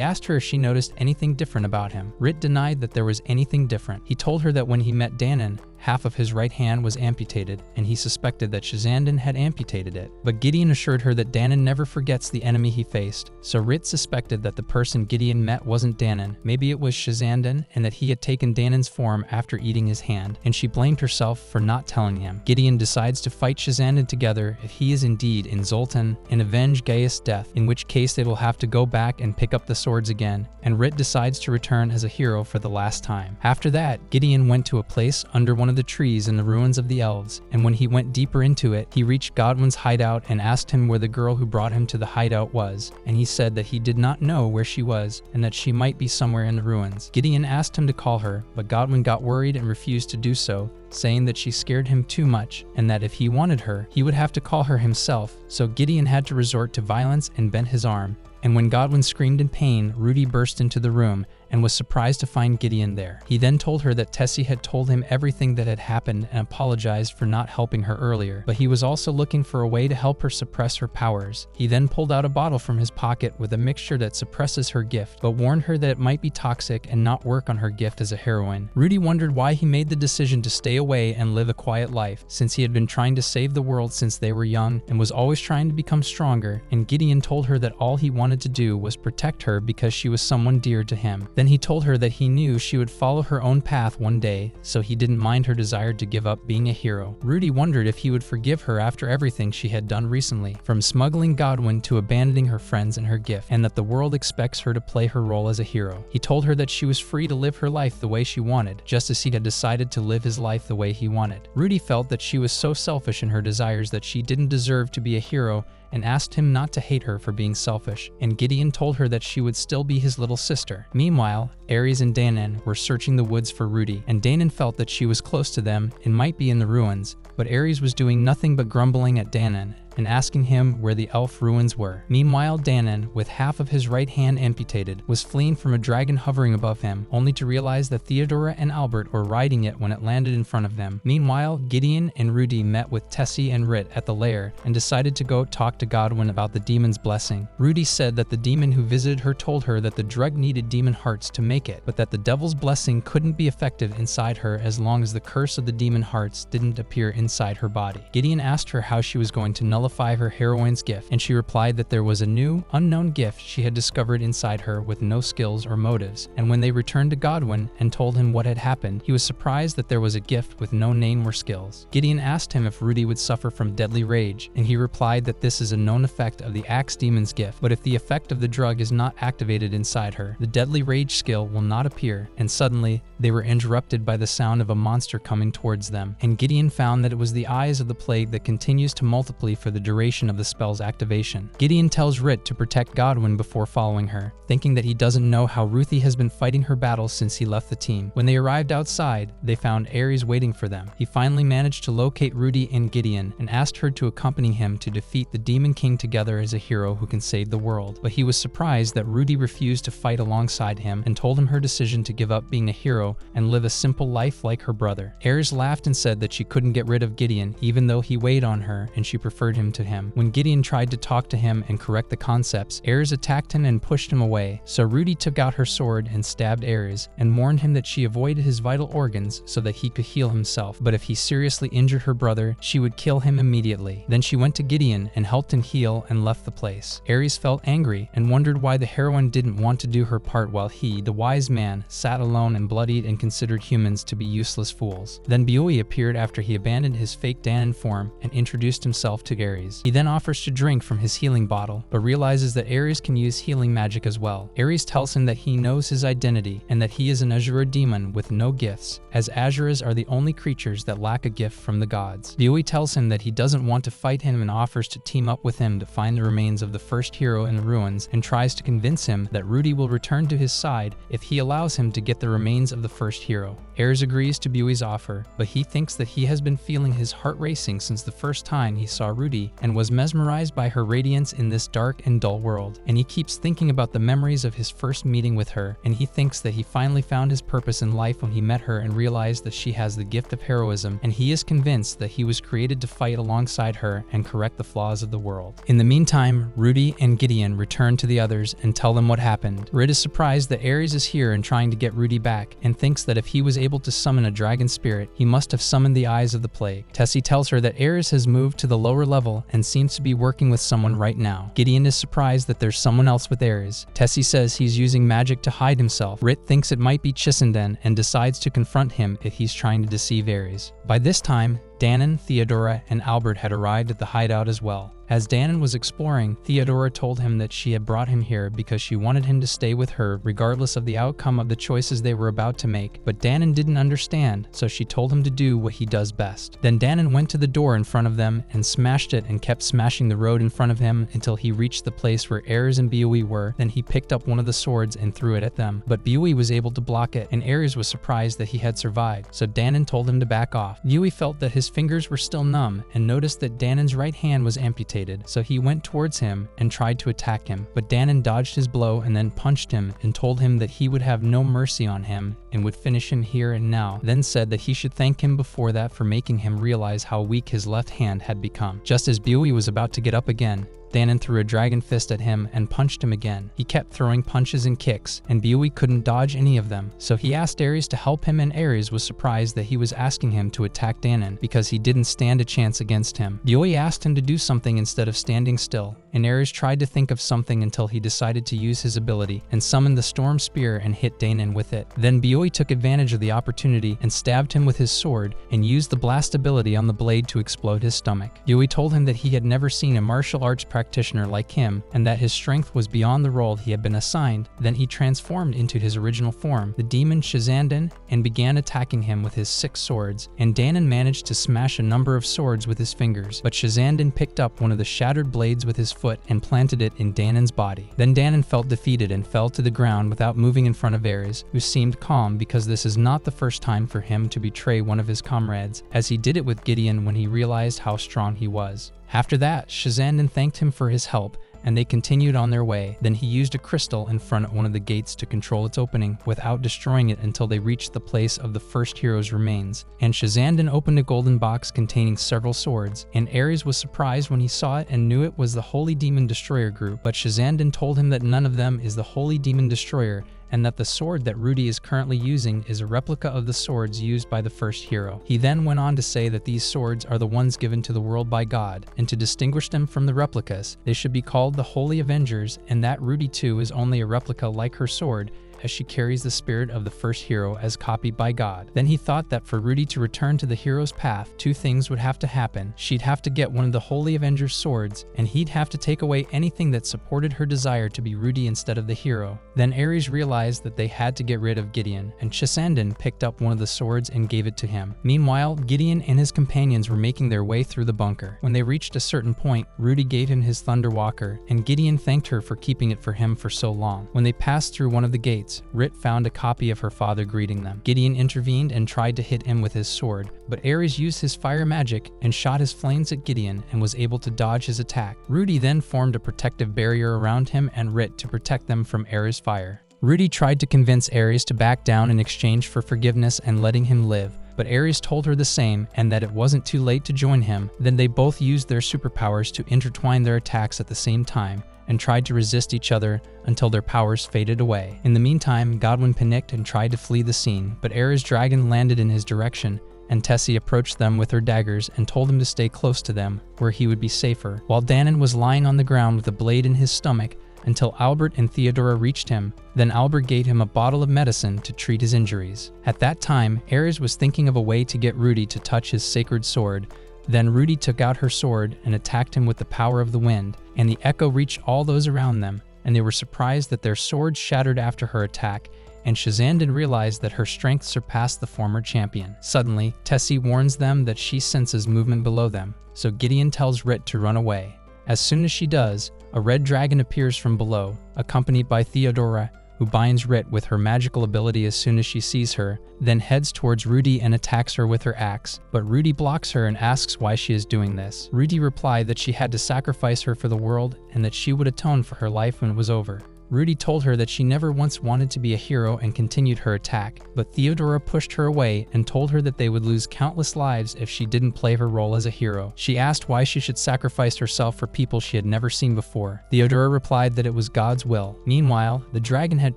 asked her if she noticed anything different about him. Rit denied that there was anything different. He told her that when he met Danon, half of his right hand was amputated, and he suspected that Shazandan had amputated it. But Gideon assured her that Danon never forgets the enemy he faced, so Rit suspected that the person Gideon met wasn't Danon, maybe it was Shazandan, and that he had taken Danon's form after eating his hand, and she blamed herself for not telling him. Gideon decides to fight Shazandan together if he is indeed in Zoltan and avenge Gaius' death, in which case they will have to go back and pick up the swords again, and Rit decides to return as a hero for the last time. After that, Gideon went to a place under one of the trees in the ruins of the elves, and when he went deeper into it, he reached Godwin's hideout and asked him where the girl who brought him to the hideout was, and he said that he did not know where she was and that she might be somewhere in the ruins. Gideon asked him to call her, but Godwin got worried and refused to do so, saying that she scared him too much and that if he wanted her, he would have to call her himself, so Gideon had to resort to violence and bent his arm. And when Godwin screamed in pain, Rudy burst into the room and was surprised to find Gideon there. He then told her that Tessie had told him everything that had happened and apologized for not helping her earlier, but he was also looking for a way to help her suppress her powers. He then pulled out a bottle from his pocket with a mixture that suppresses her gift, but warned her that it might be toxic and not work on her gift as a heroine. Rudy wondered why he made the decision to stay away and live a quiet life, since he had been trying to save the world since they were young and was always trying to become stronger, and Gideon told her that all he wanted to do was protect her because she was someone dear to him. Then he told her that he knew she would follow her own path one day, so he didn't mind her desire to give up being a hero. Rudy wondered if he would forgive her after everything she had done recently, from smuggling Godwin to abandoning her friends and her gift, and that the world expects her to play her role as a hero. He told her that she was free to live her life the way she wanted, just as he had decided to live his life the way he wanted. Rudy felt that she was so selfish in her desires that she didn't deserve to be a hero and asked him not to hate her for being selfish, and Gideon told her that she would still be his little sister. Meanwhile, Ares and Danon were searching the woods for Rudy, and Danon felt that she was close to them and might be in the ruins, but Ares was doing nothing but grumbling at Danon and asking him where the elf ruins were. Meanwhile, Danon, with half of his right hand amputated, was fleeing from a dragon hovering above him, only to realize that Theodora and Albert were riding it when it landed in front of them. Meanwhile, Gideon and Rudy met with Tessie and Rit at the lair and decided to go talk to Godwin about the demon's blessing. Rudy said that the demon who visited her told her that the drug needed demon hearts to make it, but that the devil's blessing couldn't be effective inside her as long as the curse of the demon hearts didn't appear inside her body. Gideon asked her how she was going to nullify her heroine's gift, and she replied that there was a new, unknown gift she had discovered inside her with no skills or motives. And when they returned to Godwin and told him what had happened, he was surprised that there was a gift with no name or skills. Gideon asked him if Rudy would suffer from deadly rage, and he replied that this is a known effect of the Axe Demon's gift, but if the effect of the drug is not activated inside her, the deadly rage skill will not appear. And suddenly, they were interrupted by the sound of a monster coming towards them, and Gideon found that it was the eyes of the plague that continues to multiply for the duration of the spell's activation. Gideon tells Rit to protect Godwin before following her, thinking that he doesn't know how Ruthie has been fighting her battles since he left the team. When they arrived outside, they found Ares waiting for them. He finally managed to locate Rudy and Gideon and asked her to accompany him to defeat the Demon King together as a hero who can save the world. But he was surprised that Rudy refused to fight alongside him and told him her decision to give up being a hero and live a simple life like her brother. Ares laughed and said that she couldn't get rid of Gideon even though he weighed on her and she preferred him to him. When Gideon tried to talk to him and correct the concepts, Ares attacked him and pushed him away, so Rudy took out her sword and stabbed Ares and warned him that she avoided his vital organs so that he could heal himself, but if he seriously injured her brother, she would kill him immediately. Then she went to Gideon and helped him heal and left the place. Ares felt angry and wondered why the heroine didn't want to do her part while he, the wise man, sat alone and bloodied and considered humans to be useless fools. Then Bioe appeared after he abandoned his fake Danon form and introduced himself to Ares. He then offers to drink from his healing bottle, but realizes that Ares can use healing magic as well. Ares tells him that he knows his identity and that he is an Azura demon with no gifts, as Azuras are the only creatures that lack a gift from the gods. Bioe tells him that he doesn't want to fight him and offers to team up with him to find the remains of the first hero in the ruins and tries to convince him that Rudy will return to his side if he allows him to get the remains of the first hero. Ares agrees to Bui's offer, but he thinks that he has been feeling his heart racing since the first time he saw Rudy and was mesmerized by her radiance in this dark and dull world. And he keeps thinking about the memories of his first meeting with her, and he thinks that he finally found his purpose in life when he met her and realized that she has the gift of heroism, and he is convinced that he was created to fight alongside her and correct the flaws of the world. In the meantime, Rudy and Gideon return to the others and tell them what happened. Rit is surprised that Ares is here and trying to get Rudy back, and thinks that if he was able to summon a dragon spirit, he must have summoned the eyes of the plague. Tessie tells her that Ares has moved to the lower level and seems to be working with someone right now. Gideon is surprised that there's someone else with Ares. Tessie says he's using magic to hide himself. Rit thinks it might be Chisenden and decides to confront him if he's trying to deceive Ares. By this time, Danon, Theodora, and Albert had arrived at the hideout as well. As Danon was exploring, Theodora told him that she had brought him here because she wanted him to stay with her regardless of the outcome of the choices they were about to make, but Danon didn't understand, so she told him to do what he does best. Then Danon went to the door in front of them and smashed it and kept smashing the road in front of him until he reached the place where Ares and Bui were. Then he picked up one of the swords and threw it at them, but Bui was able to block it, and Ares was surprised that he had survived, so Danon told him to back off. Bui felt that his fingers were still numb and noticed that Danon's right hand was amputated, so he went towards him and tried to attack him, but Danon dodged his blow and then punched him and told him that he would have no mercy on him and would finish him here and now, then said that he should thank him before that for making him realize how weak his left hand had become. Just as Bui was about to get up again, Danon threw a dragon fist at him and punched him again. He kept throwing punches and kicks, and Bui couldn't dodge any of them, so he asked Ares to help him, and Ares was surprised that he was asking him to attack Danon because he didn't stand a chance against him. Bui asked him to do something instead of standing still, and Ares tried to think of something until he decided to use his ability and summoned the storm spear and hit Danon with it. Then Bui took advantage of the opportunity and stabbed him with his sword and used the blast ability on the blade to explode his stomach. Bui told him that he had never seen a martial arts practitioner like him and that his strength was beyond the role he had been assigned. Then he transformed into his original form, the demon Chisanden, and began attacking him with his 6 swords, and Danon managed to smash a number of swords with his fingers, but Chisanden picked up one of the shattered blades with his foot and planted it in Danon's body. Then Danon felt defeated and fell to the ground without moving in front of Ares, who seemed calm because this is not the first time for him to betray one of his comrades, as he did it with Gideon when he realized how strong he was. After that, Chisanden thanked him for his help, and they continued on their way. Then he used a crystal in front of one of the gates to control its opening without destroying it until they reached the place of the first hero's remains. And Chisanden opened a golden box containing several swords, and Ares was surprised when he saw it and knew it was the Holy Demon Destroyer group, but Chisanden told him that none of them is the Holy Demon Destroyer, and that the sword that Rudy is currently using is a replica of the swords used by the first hero. He then went on to say that these swords are the ones given to the world by God, and to distinguish them from the replicas, they should be called the Holy Avengers, and that Rudy too is only a replica like her sword, as she carries the spirit of the first hero as copied by God. Then he thought that for Rudy to return to the hero's path, 2 things would have to happen. She'd have to get one of the Holy Avengers' swords, and he'd have to take away anything that supported her desire to be Rudy instead of the hero. Then Ares realized that they had to get rid of Gideon, and Chisanden picked up one of the swords and gave it to him. Meanwhile, Gideon and his companions were making their way through the bunker. When they reached a certain point, Rudy gave him his Thunderwalker, and Gideon thanked her for keeping it for him for so long. When they passed through one of the gates, Rit found a copy of her father greeting them. Gideon intervened and tried to hit him with his sword, but Ares used his fire magic and shot his flames at Gideon and was able to dodge his attack. Rudy then formed a protective barrier around him and Rit to protect them from Ares' fire. Rudy tried to convince Ares to back down in exchange for forgiveness and letting him live, but Ares told her the same and that it wasn't too late to join him. Then they both used their superpowers to intertwine their attacks at the same time and tried to resist each other until their powers faded away. In the meantime, Godwin panicked and tried to flee the scene, but Ares' dragon landed in his direction, and Tessie approached them with her daggers and told him to stay close to them, where he would be safer, while Danon was lying on the ground with a blade in his stomach until Albert and Theodora reached him. Then Albert gave him a bottle of medicine to treat his injuries. At that time, Ares was thinking of a way to get Rudy to touch his sacred sword. Then Rudy took out her sword and attacked him with the power of the wind, and the echo reached all those around them, and they were surprised that their swords shattered after her attack, and Chisanden realized that her strength surpassed the former champion. Suddenly, Tessie warns them that she senses movement below them, so Gideon tells Rit to run away. As soon as she does, a red dragon appears from below, accompanied by Theodora, who binds Rit with her magical ability as soon as she sees her, then heads towards Rudy and attacks her with her axe, but Rudy blocks her and asks why she is doing this. Rudy replied that she had to sacrifice her for the world and that she would atone for her life when it was over. Rudy told her that she never once wanted to be a hero and continued her attack, but Theodora pushed her away and told her that they would lose countless lives if she didn't play her role as a hero. She asked why she should sacrifice herself for people she had never seen before. Theodora replied that it was God's will. Meanwhile, the dragon had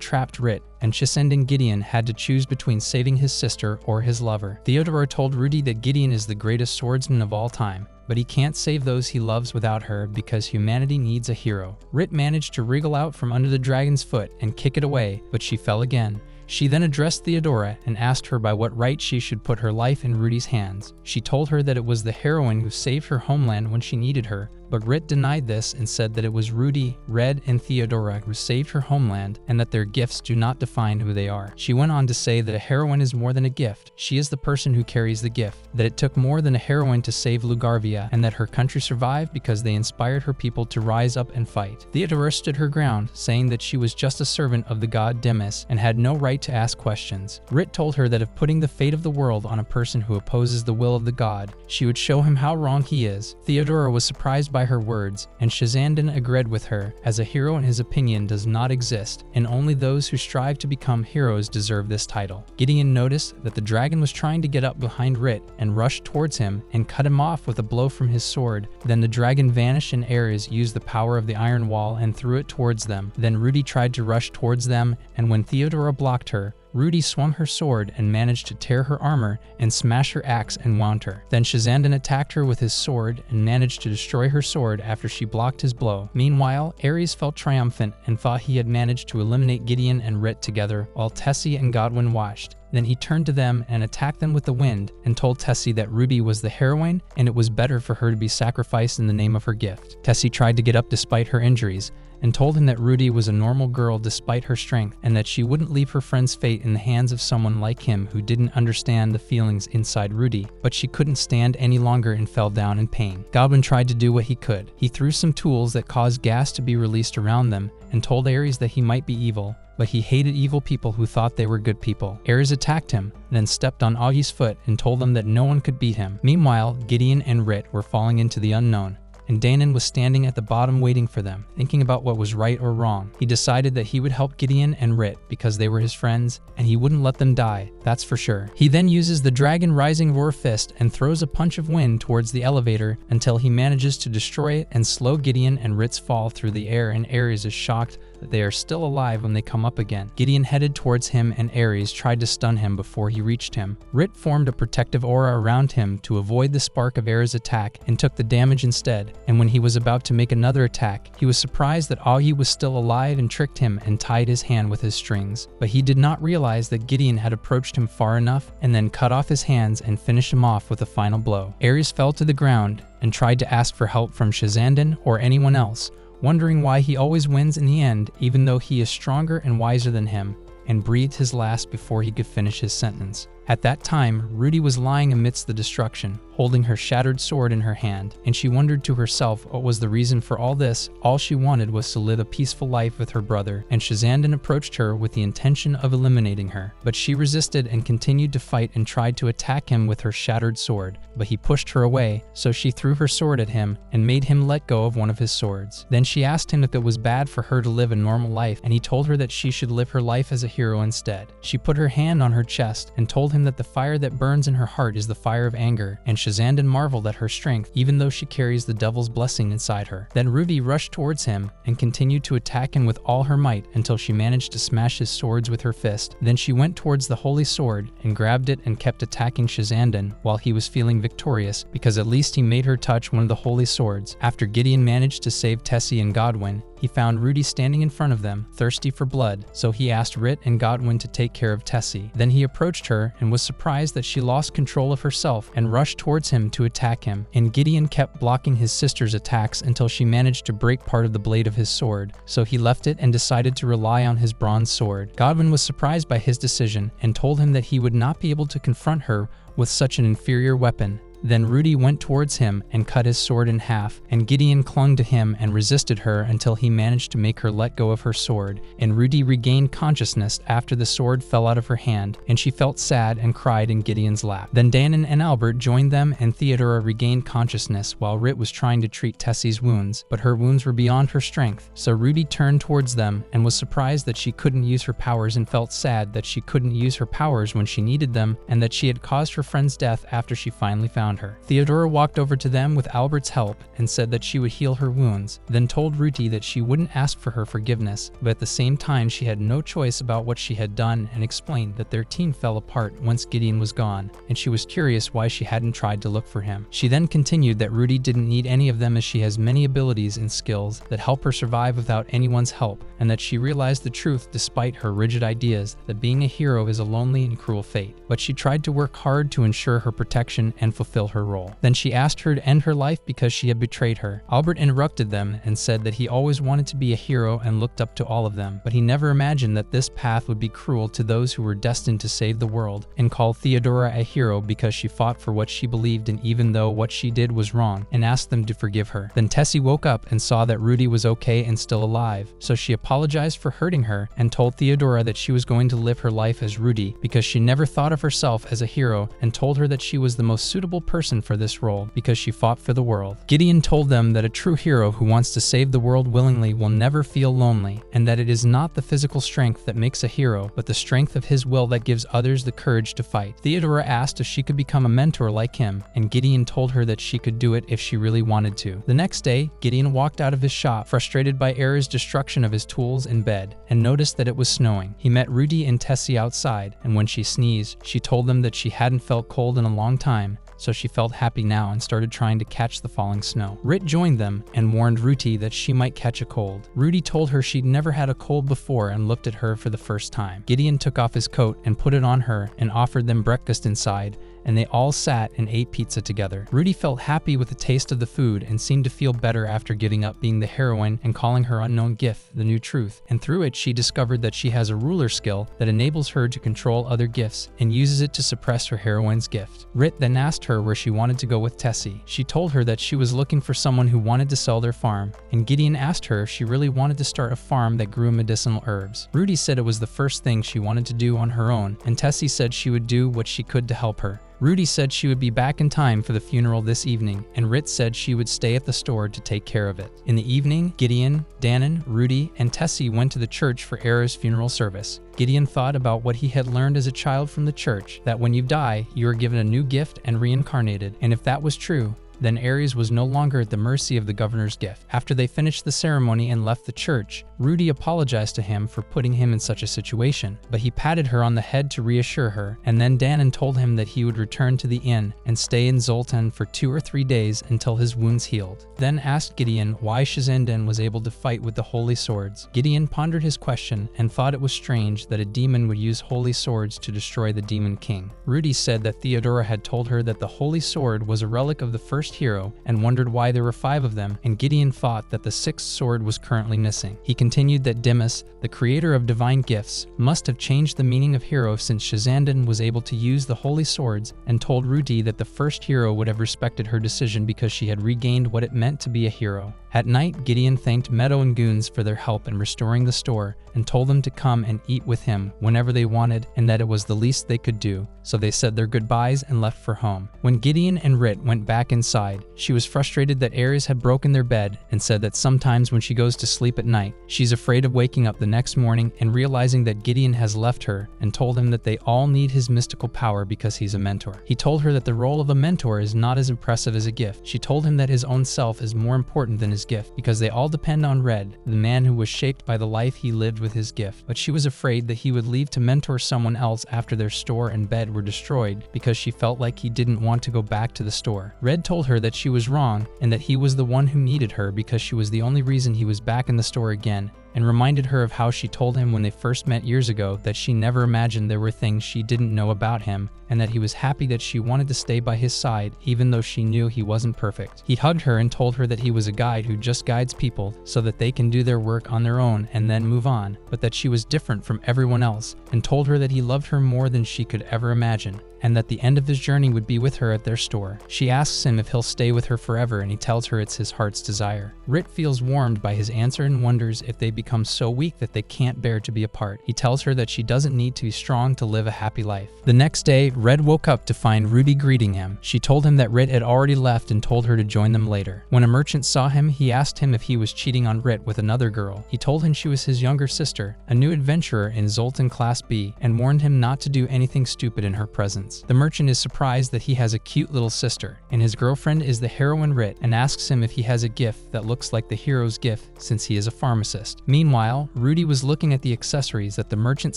trapped Rit, and Chisend Gideon had to choose between saving his sister or his lover. Theodora told Rudy that Gideon is the greatest swordsman of all time, but he can't save those he loves without her because humanity needs a hero. Rit managed to wriggle out from under the dragon's foot and kick it away, but she fell again. She then addressed Theodora and asked her by what right she should put her life in Rudy's hands. She told her that it was the heroine who saved her homeland when she needed her, but Rit denied this and said that it was Rudy, Red, and Theodora who saved her homeland and that their gifts do not define who they are. She went on to say that a heroine is more than a gift. She is the person who carries the gift, that it took more than a heroine to save Lugarvia, and that her country survived because they inspired her people to rise up and fight. Theodora stood her ground, saying that she was just a servant of the god Demis and had no right to ask questions. Rit told her that if putting the fate of the world on a person who opposes the will of the god, she would show him how wrong he is. Theodora was surprised by her words, and Shazandan agreed with her, as a hero in his opinion does not exist, and only those who strive to become heroes deserve this title. Gideon noticed that the dragon was trying to get up behind Rit and rushed towards him and cut him off with a blow from his sword. Then the dragon vanished and Ares used the power of the iron wall and threw it towards them. Then Rudy tried to rush towards them, and when Theodora blocked her, Rudy swung her sword and managed to tear her armor and smash her axe and wound her. Then Shazandan attacked her with his sword and managed to destroy her sword after she blocked his blow. Meanwhile, Ares felt triumphant and thought he had managed to eliminate Gideon and Rit together while Tessie and Godwin watched. Then he turned to them and attacked them with the wind and told Tessie that Ruby was the heroine and it was better for her to be sacrificed in the name of her gift. Tessie tried to get up despite her injuries and told him that Rudy was a normal girl despite her strength and that she wouldn't leave her friend's fate in the hands of someone like him who didn't understand the feelings inside Rudy. But she couldn't stand any longer and fell down in pain. Godwin tried to do what he could. He threw some tools that caused gas to be released around them and told Ares that he might be evil, but he hated evil people who thought they were good people. Ares attacked him, then stepped on Augie's foot and told them that no one could beat him. Meanwhile, Gideon and Rit were falling into the unknown, and Danon was standing at the bottom waiting for them, thinking about what was right or wrong. He decided that he would help Gideon and Rit because they were his friends, and he wouldn't let them die, that's for sure. He then uses the Dragon Rising Roar Fist and throws a punch of wind towards the elevator until he manages to destroy it and slow Gideon and Rit's fall through the air, and Ares is shocked that they are still alive when they come up again. Gideon headed towards him and Ares tried to stun him before he reached him. Rit formed a protective aura around him to avoid the spark of Ares' attack and took the damage instead, and when he was about to make another attack, he was surprised that Augie was still alive and tricked him and tied his hand with his strings. But he did not realize that Gideon had approached him far enough and then cut off his hands and finished him off with a final blow. Ares fell to the ground and tried to ask for help from Shazandan or anyone else, wondering why he always wins in the end even though he is stronger and wiser than him, and breathed his last before he could finish his sentence. At that time, Rudy was lying amidst the destruction, holding her shattered sword in her hand, and she wondered to herself what was the reason for all this. All she wanted was to live a peaceful life with her brother, and Shazandan approached her with the intention of eliminating her. But she resisted and continued to fight and tried to attack him with her shattered sword, but he pushed her away, so she threw her sword at him and made him let go of one of his swords. Then she asked him if it was bad for her to live a normal life, and he told her that she should live her life as a hero instead. She put her hand on her chest and told him that the fire that burns in her heart is the fire of anger, and Shazandan marveled at her strength even though she carries the devil's blessing inside her. Then Ruby rushed towards him and continued to attack him with all her might until she managed to smash his swords with her fist. Then she went towards the holy sword and grabbed it and kept attacking Shazandan while he was feeling victorious because at least he made her touch one of the holy swords. After Gideon managed to save Tessie and Godwin, he found Rudy standing in front of them, thirsty for blood, so he asked Rit and Godwin to take care of Tessie. Then he approached her and was surprised that she lost control of herself and rushed towards him to attack him, and Gideon kept blocking his sister's attacks until she managed to break part of the blade of his sword, so he left it and decided to rely on his bronze sword. Godwin was surprised by his decision and told him that he would not be able to confront her with such an inferior weapon. Then Rudy went towards him and cut his sword in half, and Gideon clung to him and resisted her until he managed to make her let go of her sword, and Rudy regained consciousness after the sword fell out of her hand, and she felt sad and cried in Gideon's lap. Then Dannon and Albert joined them, and Theodora regained consciousness while Rit was trying to treat Tessie's wounds, but her wounds were beyond her strength, so Rudy turned towards them and was surprised that she couldn't use her powers and felt sad that she couldn't use her powers when she needed them and that she had caused her friend's death after she finally found her. Theodora walked over to them with Albert's help and said that she would heal her wounds, then told Ruti that she wouldn't ask for her forgiveness, but at the same time she had no choice about what she had done, and explained that their team fell apart once Gideon was gone, and she was curious why she hadn't tried to look for him. She then continued that Ruti didn't need any of them as she has many abilities and skills that help her survive without anyone's help, and that she realized the truth despite her rigid ideas that being a hero is a lonely and cruel fate. But she tried to work hard to ensure her protection and fulfill her role. Then she asked her to end her life because she had betrayed her. Albert interrupted them and said that he always wanted to be a hero and looked up to all of them, but he never imagined that this path would be cruel to those who were destined to save the world, and called Theodora a hero because she fought for what she believed in even though what she did was wrong, and asked them to forgive her. Then Tessie woke up and saw that Ruti was okay and still alive, so she apologized for hurting her and told Theodora that she was going to live her life as Ruti because she never thought of herself as a hero, and told her that she was the most suitable person for this role because she fought for the world. Gideon told them that a true hero who wants to save the world willingly will never feel lonely, and that it is not the physical strength that makes a hero, but the strength of his will that gives others the courage to fight. Theodora asked if she could become a mentor like him, and Gideon told her that she could do it if she really wanted to. The next day, Gideon walked out of his shop, frustrated by Era's destruction of his tools and bed, and noticed that it was snowing. He met Ruti and Tessie outside, and when she sneezed, she told them that she hadn't felt cold in a long time, so she felt happy now and started trying to catch the falling snow. Rit joined them and warned Ruti that she might catch a cold. Ruti told her she'd never had a cold before and looked at her for the first time. Gideon took off his coat and put it on her and offered them breakfast inside, and they all sat and ate pizza together. Ruti felt happy with the taste of the food and seemed to feel better after giving up being the heroine and calling her unknown gift the new truth, and through it she discovered that she has a ruler skill that enables her to control other gifts and uses it to suppress her heroine's gift. Rit then asked her where she wanted to go with Tessie. She told her that she was looking for someone who wanted to sell their farm, and Gideon asked her if she really wanted to start a farm that grew medicinal herbs. Ruti said it was the first thing she wanted to do on her own, and Tessie said she would do what she could to help her. Ruti said she would be back in time for the funeral this evening, and Rit said she would stay at the store to take care of it. In the evening, Gideon, Dannon, Ruti, and Tessie went to the church for Era's funeral service. Gideon thought about what he had learned as a child from the church, that when you die, you are given a new gift and reincarnated, and if that was true, then Ares was no longer at the mercy of the governor's gift. After they finished the ceremony and left the church, Ruti apologized to him for putting him in such a situation, but he patted her on the head to reassure her, and then Dannon told him that he would return to the inn and stay in Zoltan for 2 or 3 days until his wounds healed. Then asked Gideon why Shizenden was able to fight with the holy swords. Gideon pondered his question and thought it was strange that a demon would use holy swords to destroy the demon king. Ruti said that Theodora had told her that the holy sword was a relic of the first hero and wondered why there were 5 of them, and Gideon thought that the 6th sword was currently missing. He continued that Demas, the creator of divine gifts, must have changed the meaning of hero since Shizanden was able to use the holy swords, and told Ruti that the first hero would have respected her decision because she had regained what it meant to be a hero. At night, Gideon thanked Meadow and Goons for their help in restoring the store and told them to come and eat with him whenever they wanted, and that it was the least they could do, so they said their goodbyes and left for home. When Gideon and Rit went back inside, she was frustrated that Ares had broken their bed and said that sometimes when she goes to sleep at night, she's afraid of waking up the next morning and realizing that Gideon has left her, and told him that they all need his mystical power because he's a mentor. He told her that the role of a mentor is not as impressive as a gift. She told him that his own self is more important than his gift because they all depend on Red, the man who was shaped by the life he lived with his gift. But she was afraid that he would leave to mentor someone else after their store and bed were destroyed because she felt like he didn't want to go back to the store. Red told her that she was wrong and that he was the one who needed her because she was the only reason he was back in the store again, and reminded her of how she told him when they first met years ago that she never imagined there were things she didn't know about him, and that he was happy that she wanted to stay by his side even though she knew he wasn't perfect. He hugged her and told her that he was a guide who just guides people so that they can do their work on their own and then move on, but that she was different from everyone else, and told her that he loved her more than she could ever imagine, and that the end of his journey would be with her at their store. She asks him if he'll stay with her forever, and he tells her it's his heart's desire. Rit feels warmed by his answer and wonders if they become so weak that they can't bear to be apart. He tells her that she doesn't need to be strong to live a happy life. The next day, Red woke up to find Rudy greeting him. She told him that Rit had already left and told her to join them later. When a merchant saw him, he asked him if he was cheating on Rit with another girl. He told him she was his younger sister, a new adventurer in Zoltan Class B, and warned him not to do anything stupid in her presence. The merchant is surprised that he has a cute little sister, and his girlfriend is the heroine Rit, and asks him if he has a gift that looks like the hero's gift since he is a pharmacist. Meanwhile, Rudy was looking at the accessories that the merchant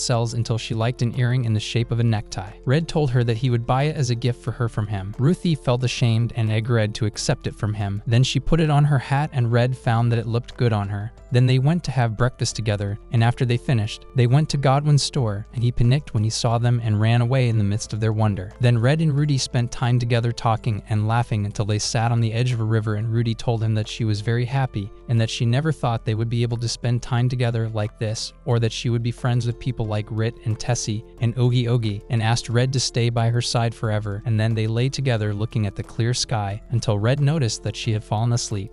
sells until she liked an earring in the shape of a necktie. Red told her that he would buy it as a gift for her from him. Ruthie felt ashamed and egged Red to accept it from him. Then she put it on her hat and Red found that it looked good on her. Then they went to have breakfast together, and after they finished, they went to Godwin's store, and he panicked when he saw them and ran away in the midst of their wonder. Then Red and Rudy spent time together talking and laughing until they sat on the edge of a river, and Rudy told him that she was very happy and that she never thought they would be able to spend time together like this, or that she would be friends with people like Rit and Tessie and Ogie Ogie, and asked Red to stay by her side forever. And then they lay together looking at the clear sky until Red noticed that she had fallen asleep.